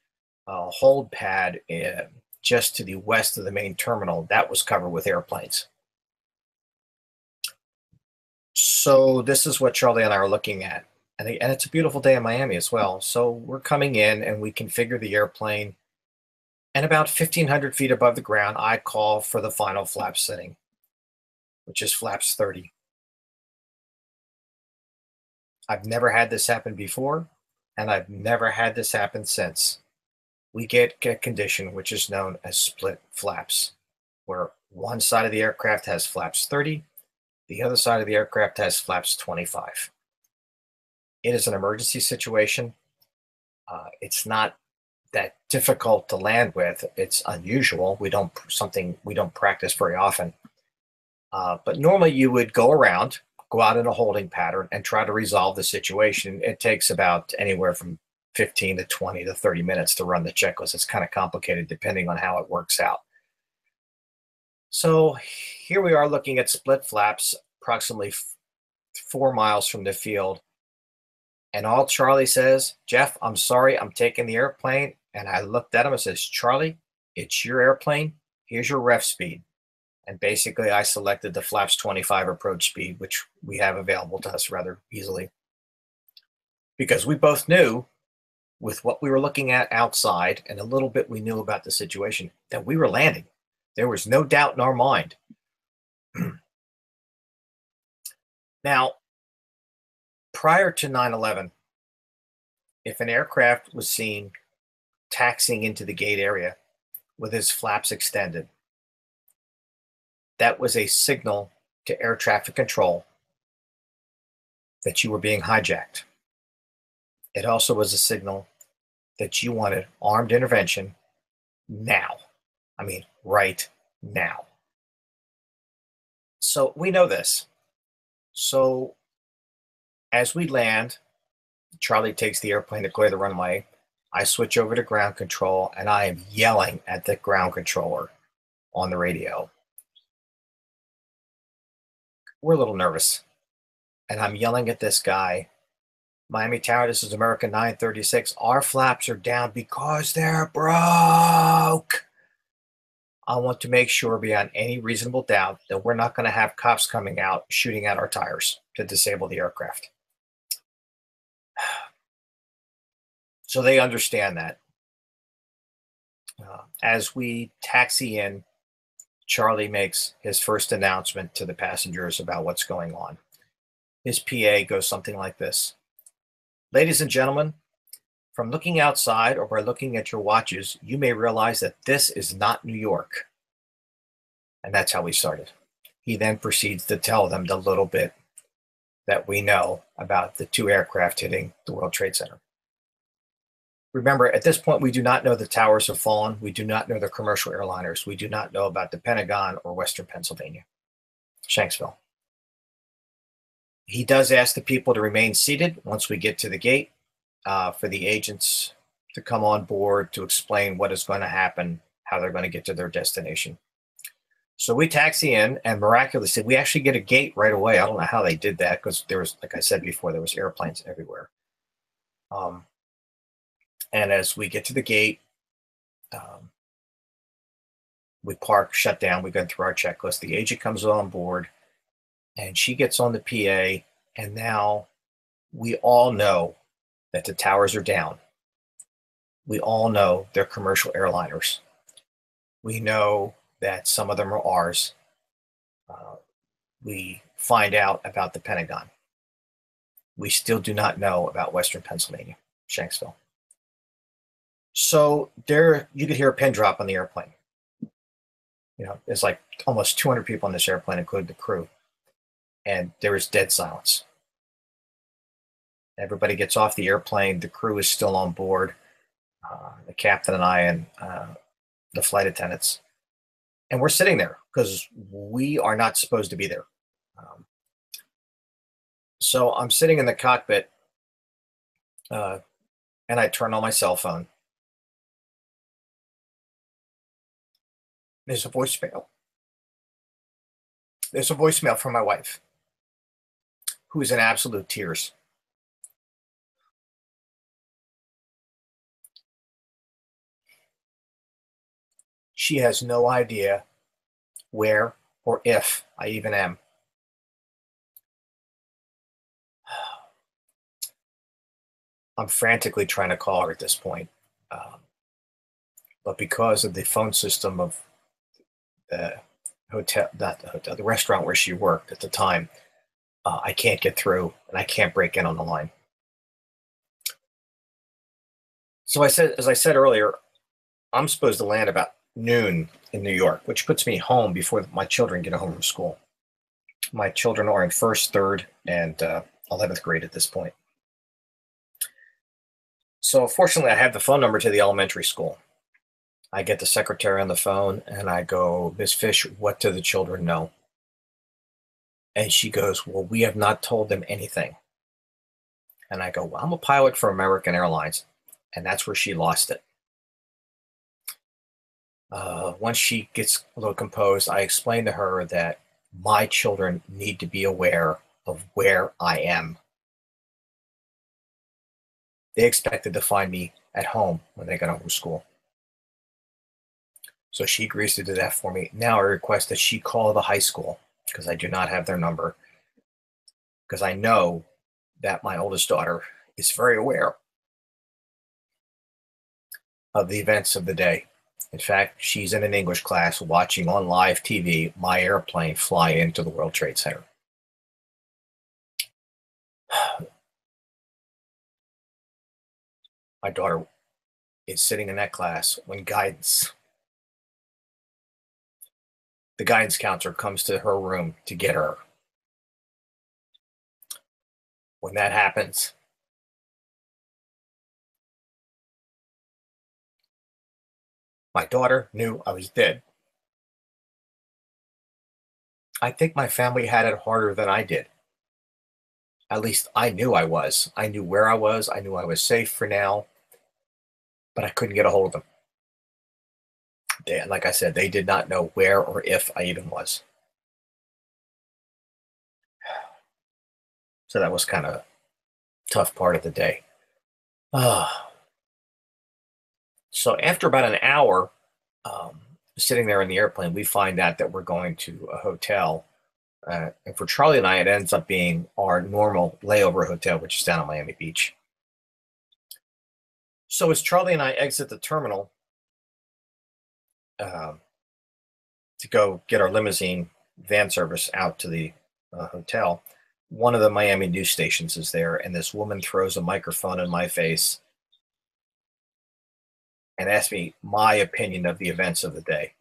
hold pad just to the west of the main terminal that was covered with airplanes. So this is what Charlie and I are looking at. And it's a beautiful day in Miami as well. So we're coming in and we configure the airplane. And about 1,500 feet above the ground, I call for the final flap setting, which is flaps 30. I've never had this happen before, and I've never had this happen since. We get a condition which is known as split flaps, where one side of the aircraft has flaps 30, the other side of the aircraft has flaps 25. It is an emergency situation. It's not that difficult to land with. It's unusual. We don't practice very often. But normally you would go around, go out in a holding pattern and try to resolve the situation. It takes about anywhere from 15 to 20 to 30 minutes to run the checklist. It's kind of complicated depending on how it works out. So here we are looking at split flaps, approximately 4 miles from the field. And all Charlie says, "Jeff, I'm sorry, I'm taking the airplane." And I looked at him and says, "Charlie, it's your airplane. Here's your ref speed." And basically I selected the flaps 25 approach speed, which we have available to us rather easily. Because we both knew with what we were looking at outside and a little bit we knew about the situation that we were landing. There was no doubt in our mind. Now, prior to 9/11, if an aircraft was seen taxiing into the gate area with its flaps extended, that was a signal to air traffic control that you were being hijacked. It also was a signal that you wanted armed intervention now. I mean, right now. So we know this. So as we land, Charlie takes the airplane to clear the runway. I switch over to ground control and I am yelling at the ground controller on the radio. We're a little nervous. And I'm yelling at this guy, "Miami Tower, this is American 936. Our flaps are down because they're broke. I want to make sure beyond any reasonable doubt that we're not going to have cops coming out shooting at our tires to disable the aircraft." So they understand that. As we taxi in, Charlie makes his first announcement to the passengers about what's going on. His PA goes something like this: "Ladies and gentlemen, from looking outside or by looking at your watches, you may realize that this is not New York." And that's how we started. He then proceeds to tell them the little bit that we know about the 2 aircraft hitting the World Trade Center. Remember, at this point, we do not know the towers have fallen. We do not know the commercial airliners. We do not know about the Pentagon or Western Pennsylvania, Shanksville. He does ask the people to remain seated once we get to the gate for the agents to come on board to explain what is going to happen, how they're going to get to their destination. So we taxi in, and miraculously, we actually get a gate right away. I don't know how they did that because there was, like I said before, there was airplanes everywhere. And as we get to the gate, we park, shut down, we go through our checklist. The agent comes on board and she gets on the PA, and now we all know that the towers are down. We all know they're commercial airliners. We know that some of them are ours. We find out about the Pentagon. We still do not know about Western Pennsylvania, Shanksville. So there, you could hear a pin drop on the airplane. You know, there's like almost 200 people on this airplane, including the crew. And there is dead silence. Everybody gets off the airplane. The crew is still on board. The captain and I and the flight attendants. And we're sitting there because we are not supposed to be there. So I'm sitting in the cockpit and I turn on my cell phone. There's a voicemail. There's a voicemail from my wife, who's in absolute tears. She has no idea where or if I even am. I'm frantically trying to call her at this point. But because of the phone system of the hotel, not the hotel, the restaurant where she worked at the time, I can't get through and I can't break in on the line. So as I said earlier, I'm supposed to land about noon in New York, which puts me home before my children get home from school. My children are in first, third, and 11th grade at this point. So fortunately, I have the phone number to the elementary school. I get the secretary on the phone and I go, "Ms. Fish, what do the children know?" And she goes, "Well, we have not told them anything." And I go, "Well, I'm a pilot for American Airlines." And that's where she lost it. Once she gets a little composed, I explain to her that my children need to be aware of where I am. They expected to find me at home when they got home from school. So she agrees to do that for me. Now I request that she call the high school because I do not have their number, because I know that my oldest daughter is very aware of the events of the day. In fact, she's in an English class watching on live TV my airplane fly into the World Trade Center. My daughter is sitting in that class when the guidance counselor comes to her room to get her. When that happens, my daughter knew I was dead. I think my family had it harder than I did. At least I knew I was. I knew where I was. I knew I was safe for now, but I couldn't get a hold of them. Like I said, they did not know where or if I even was. So that was kind of a tough part of the day. So after about an hour sitting there in the airplane, we find out that we're going to a hotel. And for Charlie and I, it ends up being our normal layover hotel, which is down on Miami Beach. So as Charlie and I exit the terminal to go get our limousine van service out to the hotel, one of the Miami news stations is there, and this woman throws a microphone in my face and asks me my opinion of the events of the day.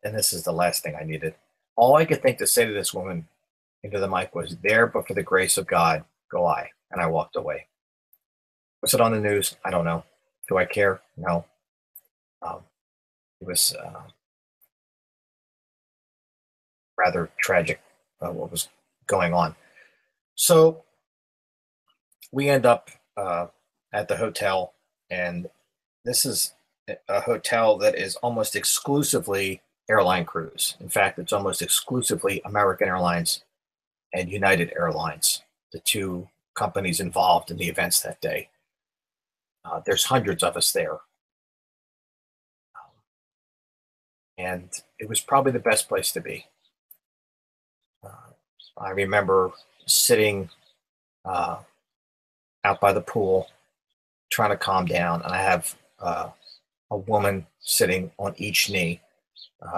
And this is the last thing I needed. All I could think to say to this woman into the mic was, "There, but for the grace of God, go I." And I walked away. Was it on the news? I don't know. Do I care? No. It was rather tragic what was going on. So we end up at the hotel, and this is a hotel that is almost exclusively airline crews. In fact, it's almost exclusively American Airlines and United Airlines, the two companies involved in the events that day. There's hundreds of us there. And it was probably the best place to be. I remember sitting out by the pool, trying to calm down, and I have a woman sitting on each knee.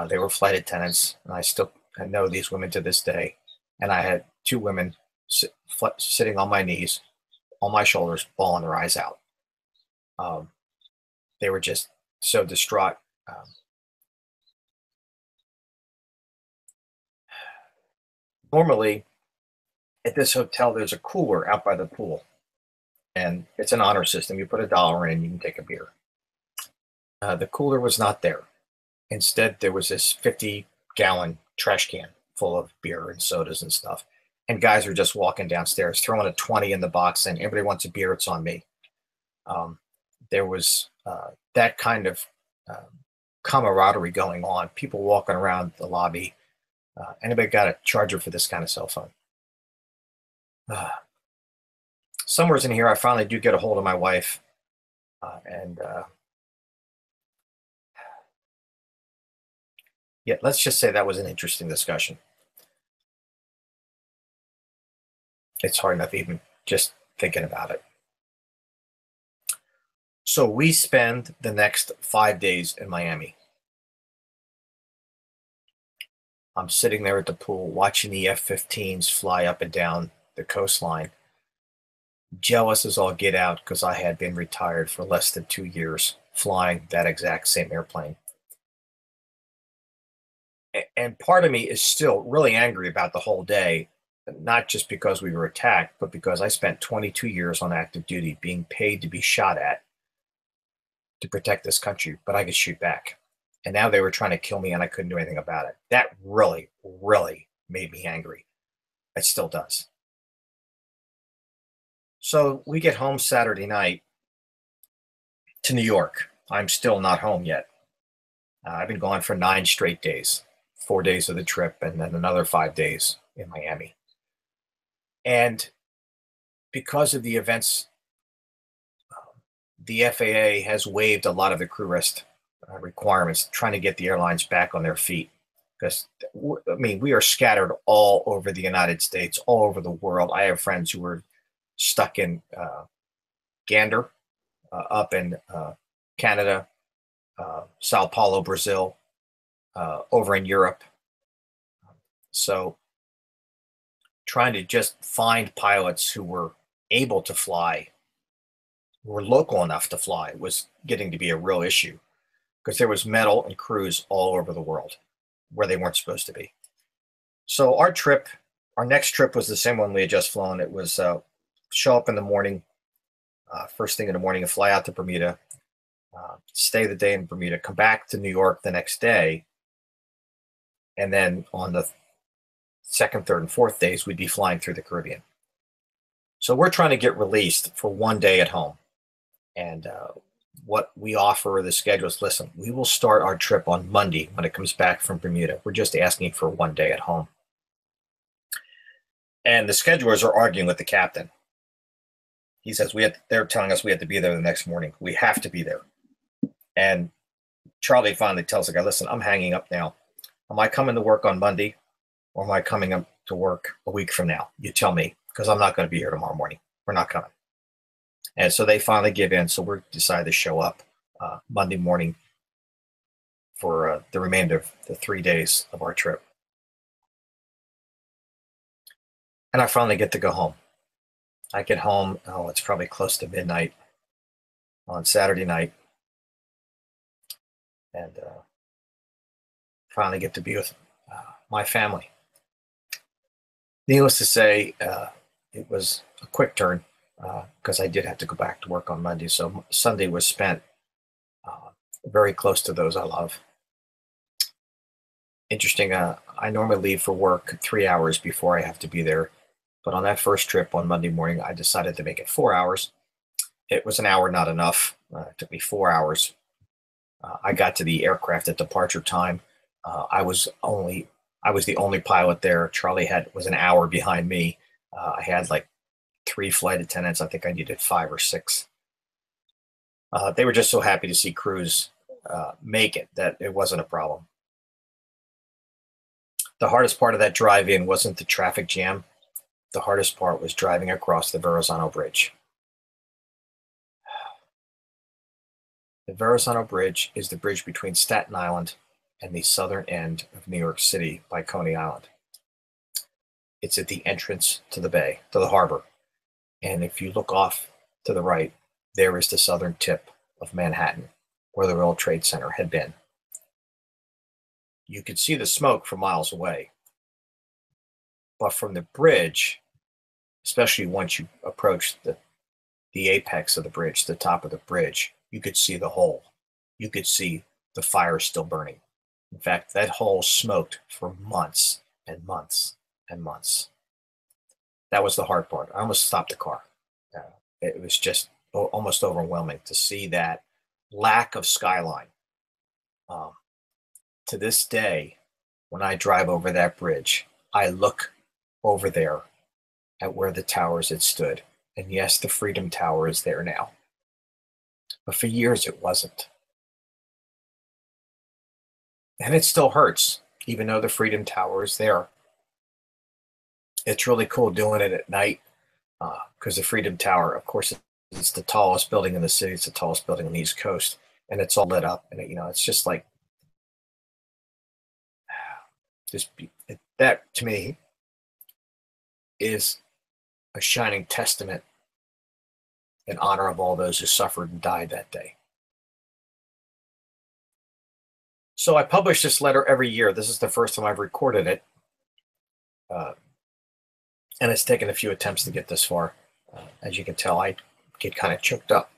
They were flight attendants, and I know these women to this day. And I had two women sitting on my knees, on my shoulders, bawling their eyes out. They were just so distraught. Normally, at this hotel, there's a cooler out by the pool, and it's an honor system. You put $1 in, you can take a beer. The cooler was not there. Instead, there was this 50-gallon trash can full of beer and sodas and stuff. And guys were just walking downstairs, throwing a 20 in the box, saying, "Everybody wants a beer, it's on me." There was that kind of camaraderie going on. People walking around the lobby. Anybody got a charger for this kind of cell phone? Somewhere in here, I finally do get a hold of my wife, and yeah, let's just say that was an interesting discussion. It's hard enough even just thinking about it. So we spend the next 5 days in Miami. I'm sitting there at the pool watching the F-15s fly up and down the coastline. Jealous as all get out because I had been retired for less than 2 years flying that exact same airplane. And part of me is still really angry about the whole day, not just because we were attacked, but because I spent 22 years on active duty being paid to be shot at to protect this country, but I could shoot back. And now they were trying to kill me and I couldn't do anything about it. That really, really made me angry. It still does. So we get home Saturday night to New York. I'm still not home yet. I've been gone for 9 straight days, 4 days of the trip, and then another 5 days in Miami. And because of the events, the FAA has waived a lot of the crew rest requirements, trying to get the airlines back on their feet. Because, I mean, we are scattered all over the United States, all over the world. I have friends who were stuck in Gander, up in Canada, Sao Paulo, Brazil, over in Europe. So trying to just find pilots who were able to fly, who were local enough to fly, was getting to be a real issue, because there was metal and crews all over the world where they weren't supposed to be. So our next trip was the same one we had just flown. It was show up in the morning, first thing in the morning, and fly out to Bermuda, stay the day in Bermuda, come back to New York the next day, and then on the second, third, and fourth days, we'd be flying through the Caribbean. So we're trying to get released for 1 day at home. And what we offer the schedule is, listen, we will start our trip on Monday when it comes back from Bermuda. We're just asking for 1 day at home. And the schedulers are arguing with the captain. He says they're telling us we have to be there the next morning. We have to be there. And Charlie finally tells the guy, listen, I'm hanging up now. Am I coming to work on Monday, or am I coming up to work a week from now? You tell me, because I'm not going to be here tomorrow morning. We're not coming. And so they finally give in. So we decided to show up Monday morning for the remainder of the 3 days of our trip. And I finally get to go home. I get home, it's probably close to midnight on Saturday night. And finally get to be with my family. Needless to say, it was a quick turn, because I did have to go back to work on Monday. So Sunday was spent very close to those I love. Interesting, I normally leave for work 3 hours before I have to be there. But on that first trip on Monday morning, I decided to make it 4 hours. It was an hour, not enough. It took me 4 hours. I got to the aircraft at departure time. I was the only pilot there. Charlie was an hour behind me. I had like 3 flight attendants. I think I needed 5 or 6. They were just so happy to see crews make it that it wasn't a problem. The hardest part of that drive-in wasn't the traffic jam. The hardest part was driving across the Verrazano Bridge. The Verrazano Bridge is the bridge between Staten Island and the southern end of New York City by Coney Island. It's at the entrance to the bay, to the harbor. And if you look off to the right, there is the southern tip of Manhattan, where the World Trade Center had been. You could see the smoke from miles away. But from the bridge, especially once you approach the apex of the bridge, the top of the bridge, you could see the hole. You could see the fire still burning. In fact, that hole smoked for months and months and months. That was the hard part. I almost stopped the car. It was just almost overwhelming to see that lack of skyline. To this day, when I drive over that bridge, I look over there at where the towers had stood. And yes, the Freedom Tower is there now. But for years, it wasn't. And it still hurts, even though the Freedom Tower is there. It's really cool doing it at night because the Freedom Tower, of course, it's the tallest building in the city. It's the tallest building on the East Coast. And it's all lit up. And, it's just like, that to me is a shining testament in honor of all those who suffered and died that day. So I publish this letter every year. This is the first time I've recorded it. And it's taken a few attempts to get this far. As you can tell, I get kind of choked up.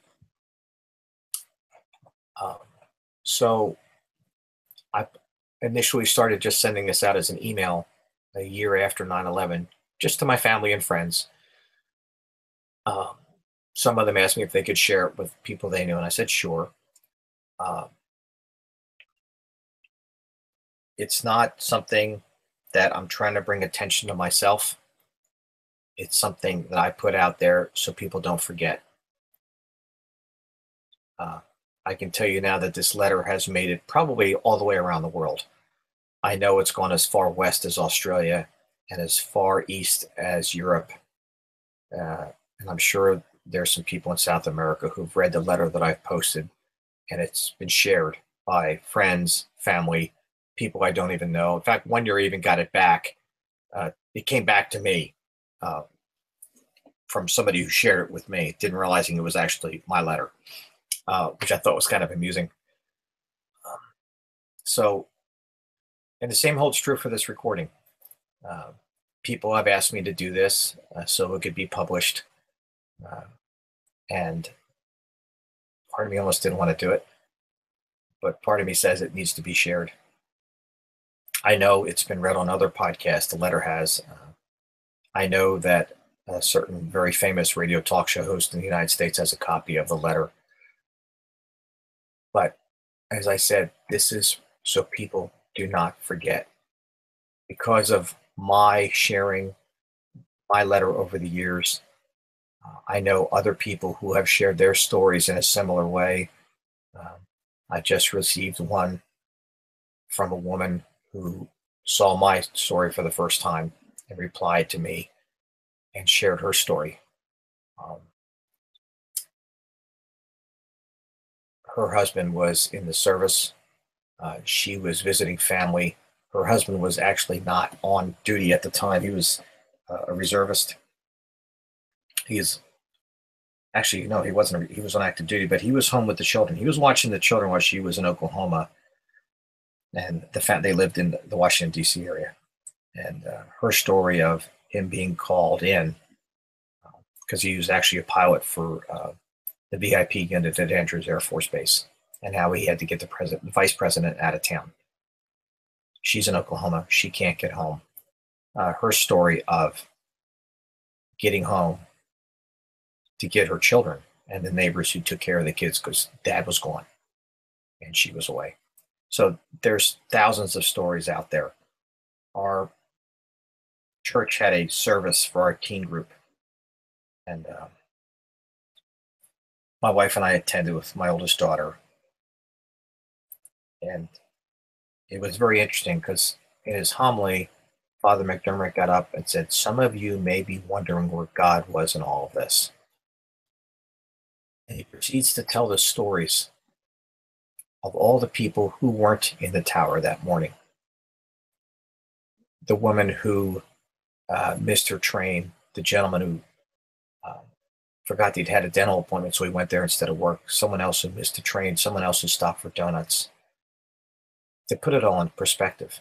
So I initially started just sending this out as an email a year after 9/11, just to my family and friends. Some of them asked me if they could share it with people they knew, and I said, sure. It's not something that I'm trying to bring attention to myself. It's something that I put out there so people don't forget. I can tell you now that this letter has made it probably all the way around the world. I know it's gone as far west as Australia and as far east as Europe. And I'm sure there's some people in South America who've read the letter that I've posted, and it's been shared by friends, family, people I don't even know. In fact, one year I even got it back. It came back to me from somebody who shared it with me, didn't realizing it was actually my letter, which I thought was kind of amusing. And the same holds true for this recording. People have asked me to do this so it could be published. And part of me almost didn't want to do it, but part of me says it needs to be shared. I know it's been read on other podcasts. The letter has. I know that a certain very famous radio talk show host in the United States has a copy of the letter. But as I said, this is so people do not forget. Because of my sharing my letter over the years, I know other people who have shared their stories in a similar way. I just received one from a woman who saw my story for the first time and replied to me and shared her story. Her husband was in the service. She was visiting family. Her husband was actually not on duty at the time. He was a reservist. He wasn't. He was on active duty, but he was home with the children. He was watching the children while she was in Oklahoma, and they lived in the Washington, D.C. area. And her story of him being called in, because he was actually a pilot for the VIP unit at Andrews Air Force Base, and how he had to get the vice president out of town. She's in Oklahoma. She can't get home. Her story of getting home to get her children and the neighbors who took care of the kids because dad was gone and she was away. So there's thousands of stories out there. Our church had a service for our teen group, and my wife and I attended with my oldest daughter. And it was very interesting because in his homily, Father McDermott got up and said, "Some of you may be wondering where God was in all of this." And he proceeds to tell the stories of all the people who weren't in the tower that morning. The woman who missed her train, the gentleman who forgot he'd had a dental appointment, so he went there instead of work, someone else who missed the train, someone else who stopped for donuts. To put it all in perspective,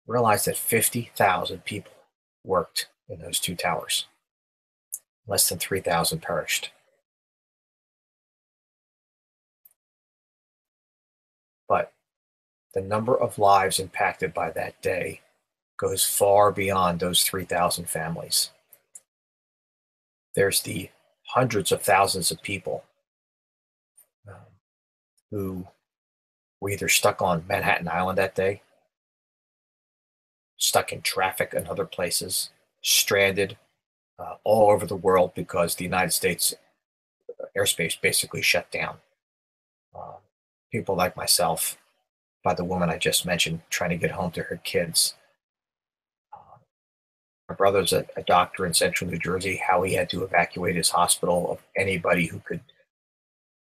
realize that 50,000 people worked in those two towers. Less than 3,000 perished. But the number of lives impacted by that day goes far beyond those 3,000 families. There's the hundreds of thousands of people who were either stuck on Manhattan Island that day, stuck in traffic in other places, stranded all over the world because the United States airspace basically shut down. People like myself, by the woman I just mentioned, trying to get home to her kids. My brother's a doctor in central New Jersey, how he had to evacuate his hospital of anybody who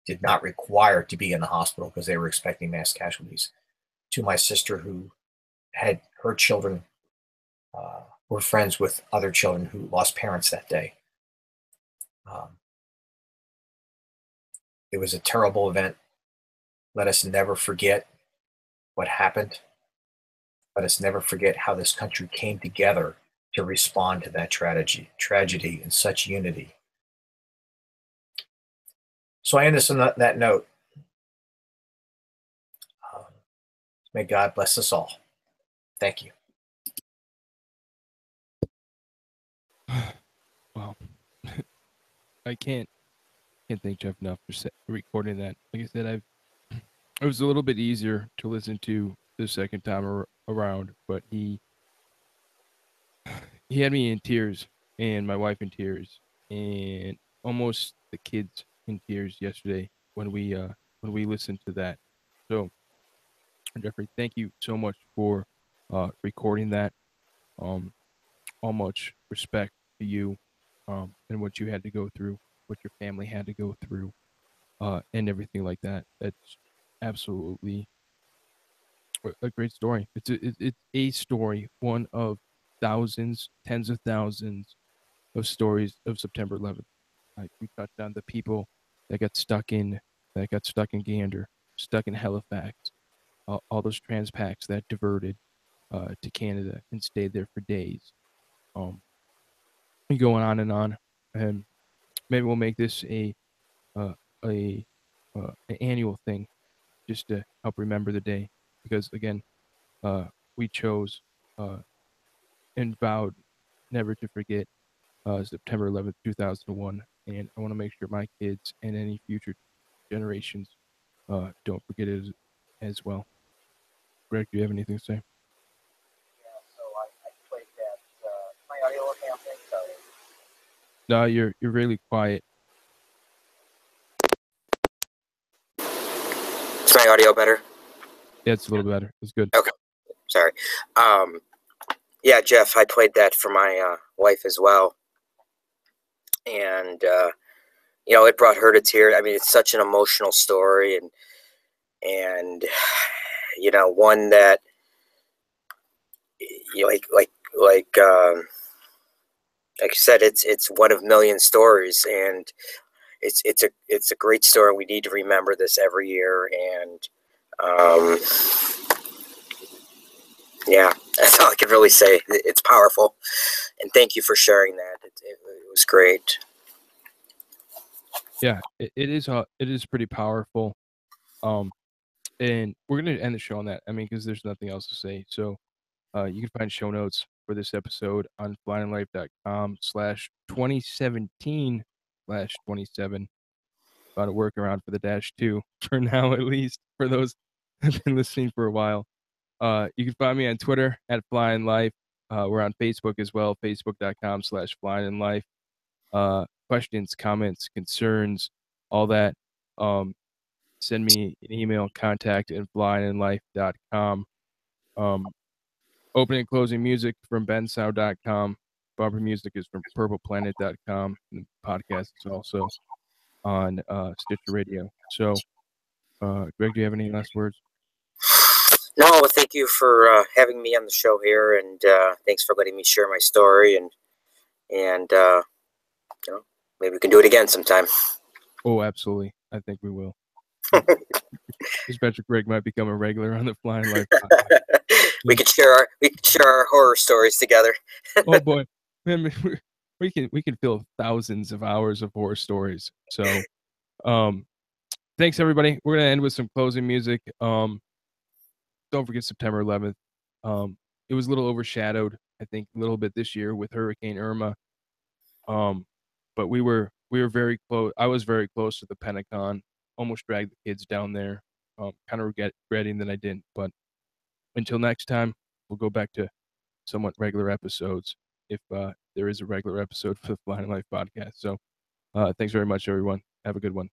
did not require to be in the hospital because they were expecting mass casualties. To my sister who had her children were friends with other children who lost parents that day. It was a terrible event. Let us never forget what happened. Let us never forget how this country came together to respond to that tragedy in such unity. So I end this on that note. May God bless us all. Thank you. Wow. I can't thank Jeff enough for recording that. Like I said, it was a little bit easier to listen to the second time around, but he had me in tears and my wife in tears and almost the kids in tears yesterday when we listened to that. So Jeffrey, thank you so much for recording that. All much respect to you and what you had to go through, what your family had to go through, and everything like that. That's absolutely a great story. It's a story, one of thousands, tens of thousands of stories of September 11th. Like we touched on the people that got stuck in Gander, stuck in Halifax, all those transpacks that diverted to Canada and stayed there for days. And going on and on. And maybe we'll make this uh, a an annual thing just to help remember the day because again we chose and vowed never to forget September 11th 2001, and I want to make sure my kids and any future generations don't forget it as well. Greg, do you have anything to say? Yeah, so I played that. My audio okay? I'm sorry. No, you're really quiet. Is my audio better? Yeah, it's a little better. It's good. Okay. Sorry. Yeah, Jeff, I played that for my wife as well. And, it brought her to tears. I mean, it's such an emotional story and one that, like you said, it's one of million stories, and it's a great story. We need to remember this every year, and yeah, that's all I can really say. It's powerful, and thank you for sharing that. It was great. Yeah, it is pretty powerful. And we're gonna end the show on that. I mean, because there's nothing else to say. So you can find show notes for this episode on flyinglife.com/2017/27. About a workaround for the -2 for now, at least for those who've been listening for a while. You can find me on Twitter at flyinglife. We're on Facebook as well, facebook.com/flyinglife. Questions, comments, concerns, all that. Send me an email, contact@flyinlife.com. Opening and closing music from bensound.com. Bumper music is from purpleplanet.com. And the podcast is also on Stitcher Radio. So, Greg, do you have any last words? No, thank you for having me on the show here, and thanks for letting me share my story. And maybe we can do it again sometime. Oh, absolutely. I think we will. Patrick Greg might become a regular on the Flying Life podcast. we could share our horror stories together. Oh boy, man, we can fill thousands of hours of horror stories. So, thanks everybody. We're gonna end with some closing music. Don't forget September 11th. It was a little overshadowed, I think, a little bit this year with Hurricane Irma. But we were very close. I was very close to the Pentagon. Almost dragged the kids down there. Kind of regretting that I didn't. But until next time, we'll go back to somewhat regular episodes if there is a regular episode for the Flying Life podcast. So thanks very much, everyone. Have a good one.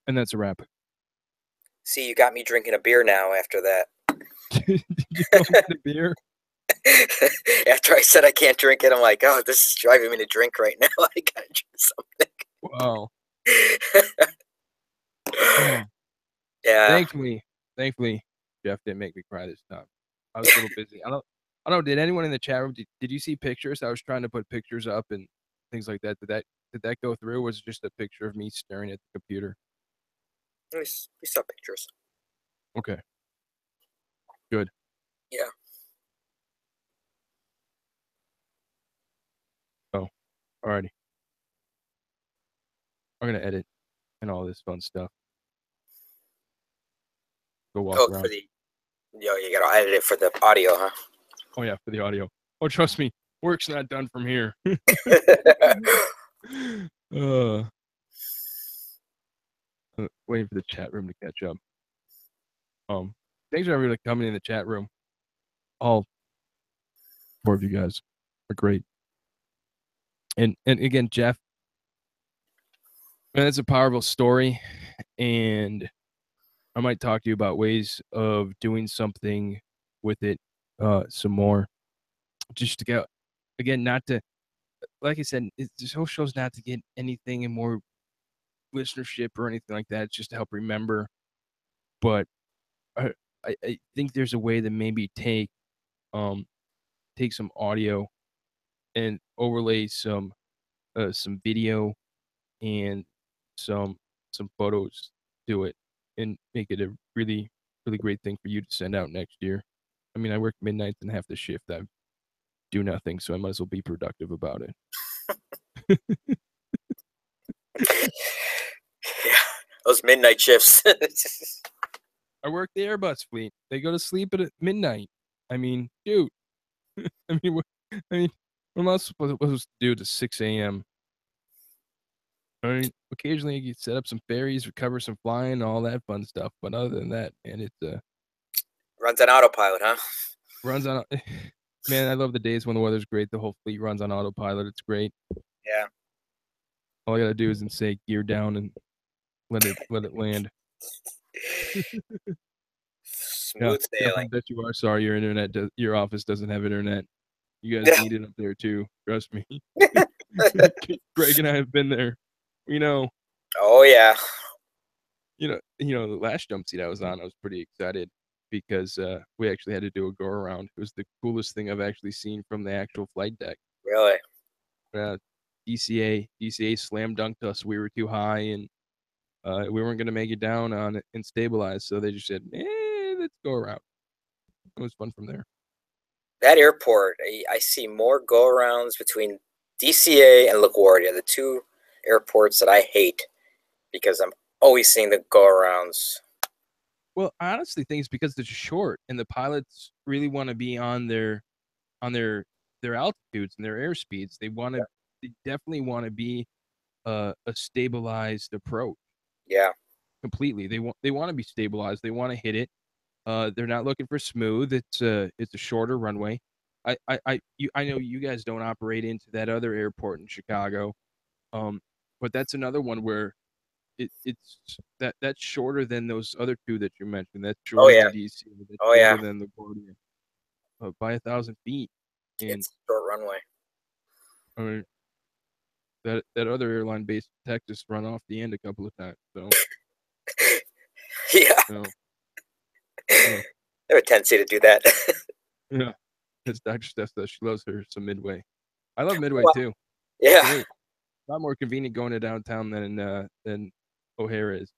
And that's a wrap. See, you got me drinking a beer now after that. Did you go get a beer? After I said I can't drink it, I'm like, oh, this is driving me to drink right now. I gotta drink something. Wow. Yeah. Thankfully, Jeff didn't make me cry this time. I was a little busy. I don't know. Did anyone in the chat room? Did you see pictures? I was trying to put pictures up and things like that. Did that go through? Or was it just a picture of me staring at the computer? We saw pictures. Okay. Good. Yeah. Oh, alrighty. I'm gonna edit and all this fun stuff. Go walk around. You gotta edit it for the audio, huh? Oh yeah, for the audio. Oh, trust me, work's not done from here. Waiting for the chat room to catch up. Thanks for everybody coming in the chat room. All four of you guys are great. And again, Jeff, man, that's a powerful story, and I might talk to you about ways of doing something with it some more. Just to go, again, not to, like I said, this whole show's not to get anything in more listenership or anything like that. It's just to help remember. But I think there's a way to maybe take some audio and overlay some video and some photos to it and make it a really, really great thing for you to send out next year. I mean, I work midnights and half the shift. I do nothing, so I might as well be productive about it. Yeah, those midnight shifts. I work the Airbus fleet. They go to sleep at midnight. I mean, dude. I mean, what am I supposed to do to 6 a.m.? I mean, occasionally you set up some ferries, recover some flying, all that fun stuff. But other than that, man, it's runs on autopilot, huh? Runs on. Man, I love the days when the weather's great. The whole fleet runs on autopilot. It's great. Yeah. All I gotta do is say gear down and let it land. Smooth sailing. I bet you are sorry your office doesn't have internet. You guys need it up there too. Trust me. Greg and I have been there. We know. Oh yeah. The last jump seat I was on, I was pretty excited because we actually had to do a go around. It was the coolest thing I've actually seen from the actual flight deck. Really? DCA slam dunked us. We were too high and we weren't going to make it down on it and stabilize. So they just said, let's go around. It was fun from there. That airport, I see more go-arounds between DCA and LaGuardia, the two airports that I hate because I'm always seeing the go-arounds. Well, I honestly think it's because they're short and the pilots really want to be on their altitudes and their airspeeds. They definitely want to be a stabilized approach. Yeah. Completely. They want to be stabilized. They want to hit it. They're not looking for smooth. It's a shorter runway. I know you guys don't operate into that other airport in Chicago, but that's another one where that's shorter than those other two that you mentioned. That's Oh shorter yeah. than DC. That's Oh shorter yeah. than the Guardian by 1,000 feet. And It's a short runway. I mean, that other airline based in Texas run off the end a couple of times. So Yeah. you know, They have a tendency to do that. yeah, as Dr. Steph says, she loves her some Midway. I love Midway Well, too. yeah. Great. A lot more convenient going to downtown than O'Hare is.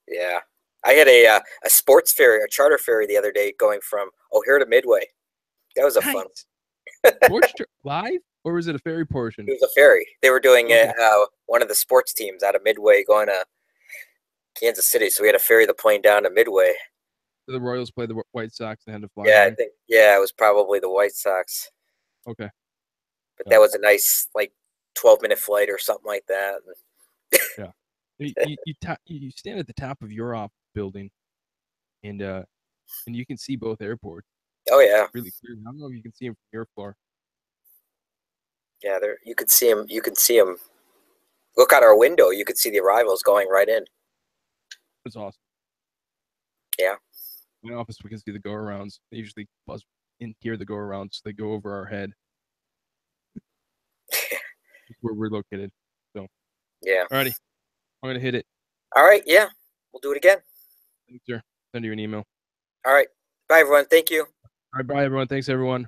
Yeah. I had a sports ferry, a charter ferry the other day going from O'Hare to Midway. That was a fun. Sports live, or was it a ferry portion? It was a ferry. They were doing Okay. one of the sports teams out of Midway going to Kansas City, so we had to ferry the plane down to Midway. The Royals played the White Sox and had to fly. Yeah, I think it was probably the White Sox. Okay. But that was a nice 12-minute flight or something like that. Yeah. You stand at the top of your office building, and you can see both airports. Oh yeah. Really clear. I don't know if you can see them from your floor. Yeah, there you could see them. You could see them. Look out our window. You could see the arrivals going right in. It's awesome. Yeah. In my office, we can see the go-arounds. They usually buzz in here the go-arounds. They go over our head. Where we're located. So. Yeah. Alrighty. I'm gonna hit it. All right. Yeah. We'll do it again. Thanks, sir. Send you an email. All right. Bye, everyone. Thank you. All right. Bye, everyone. Thanks, everyone.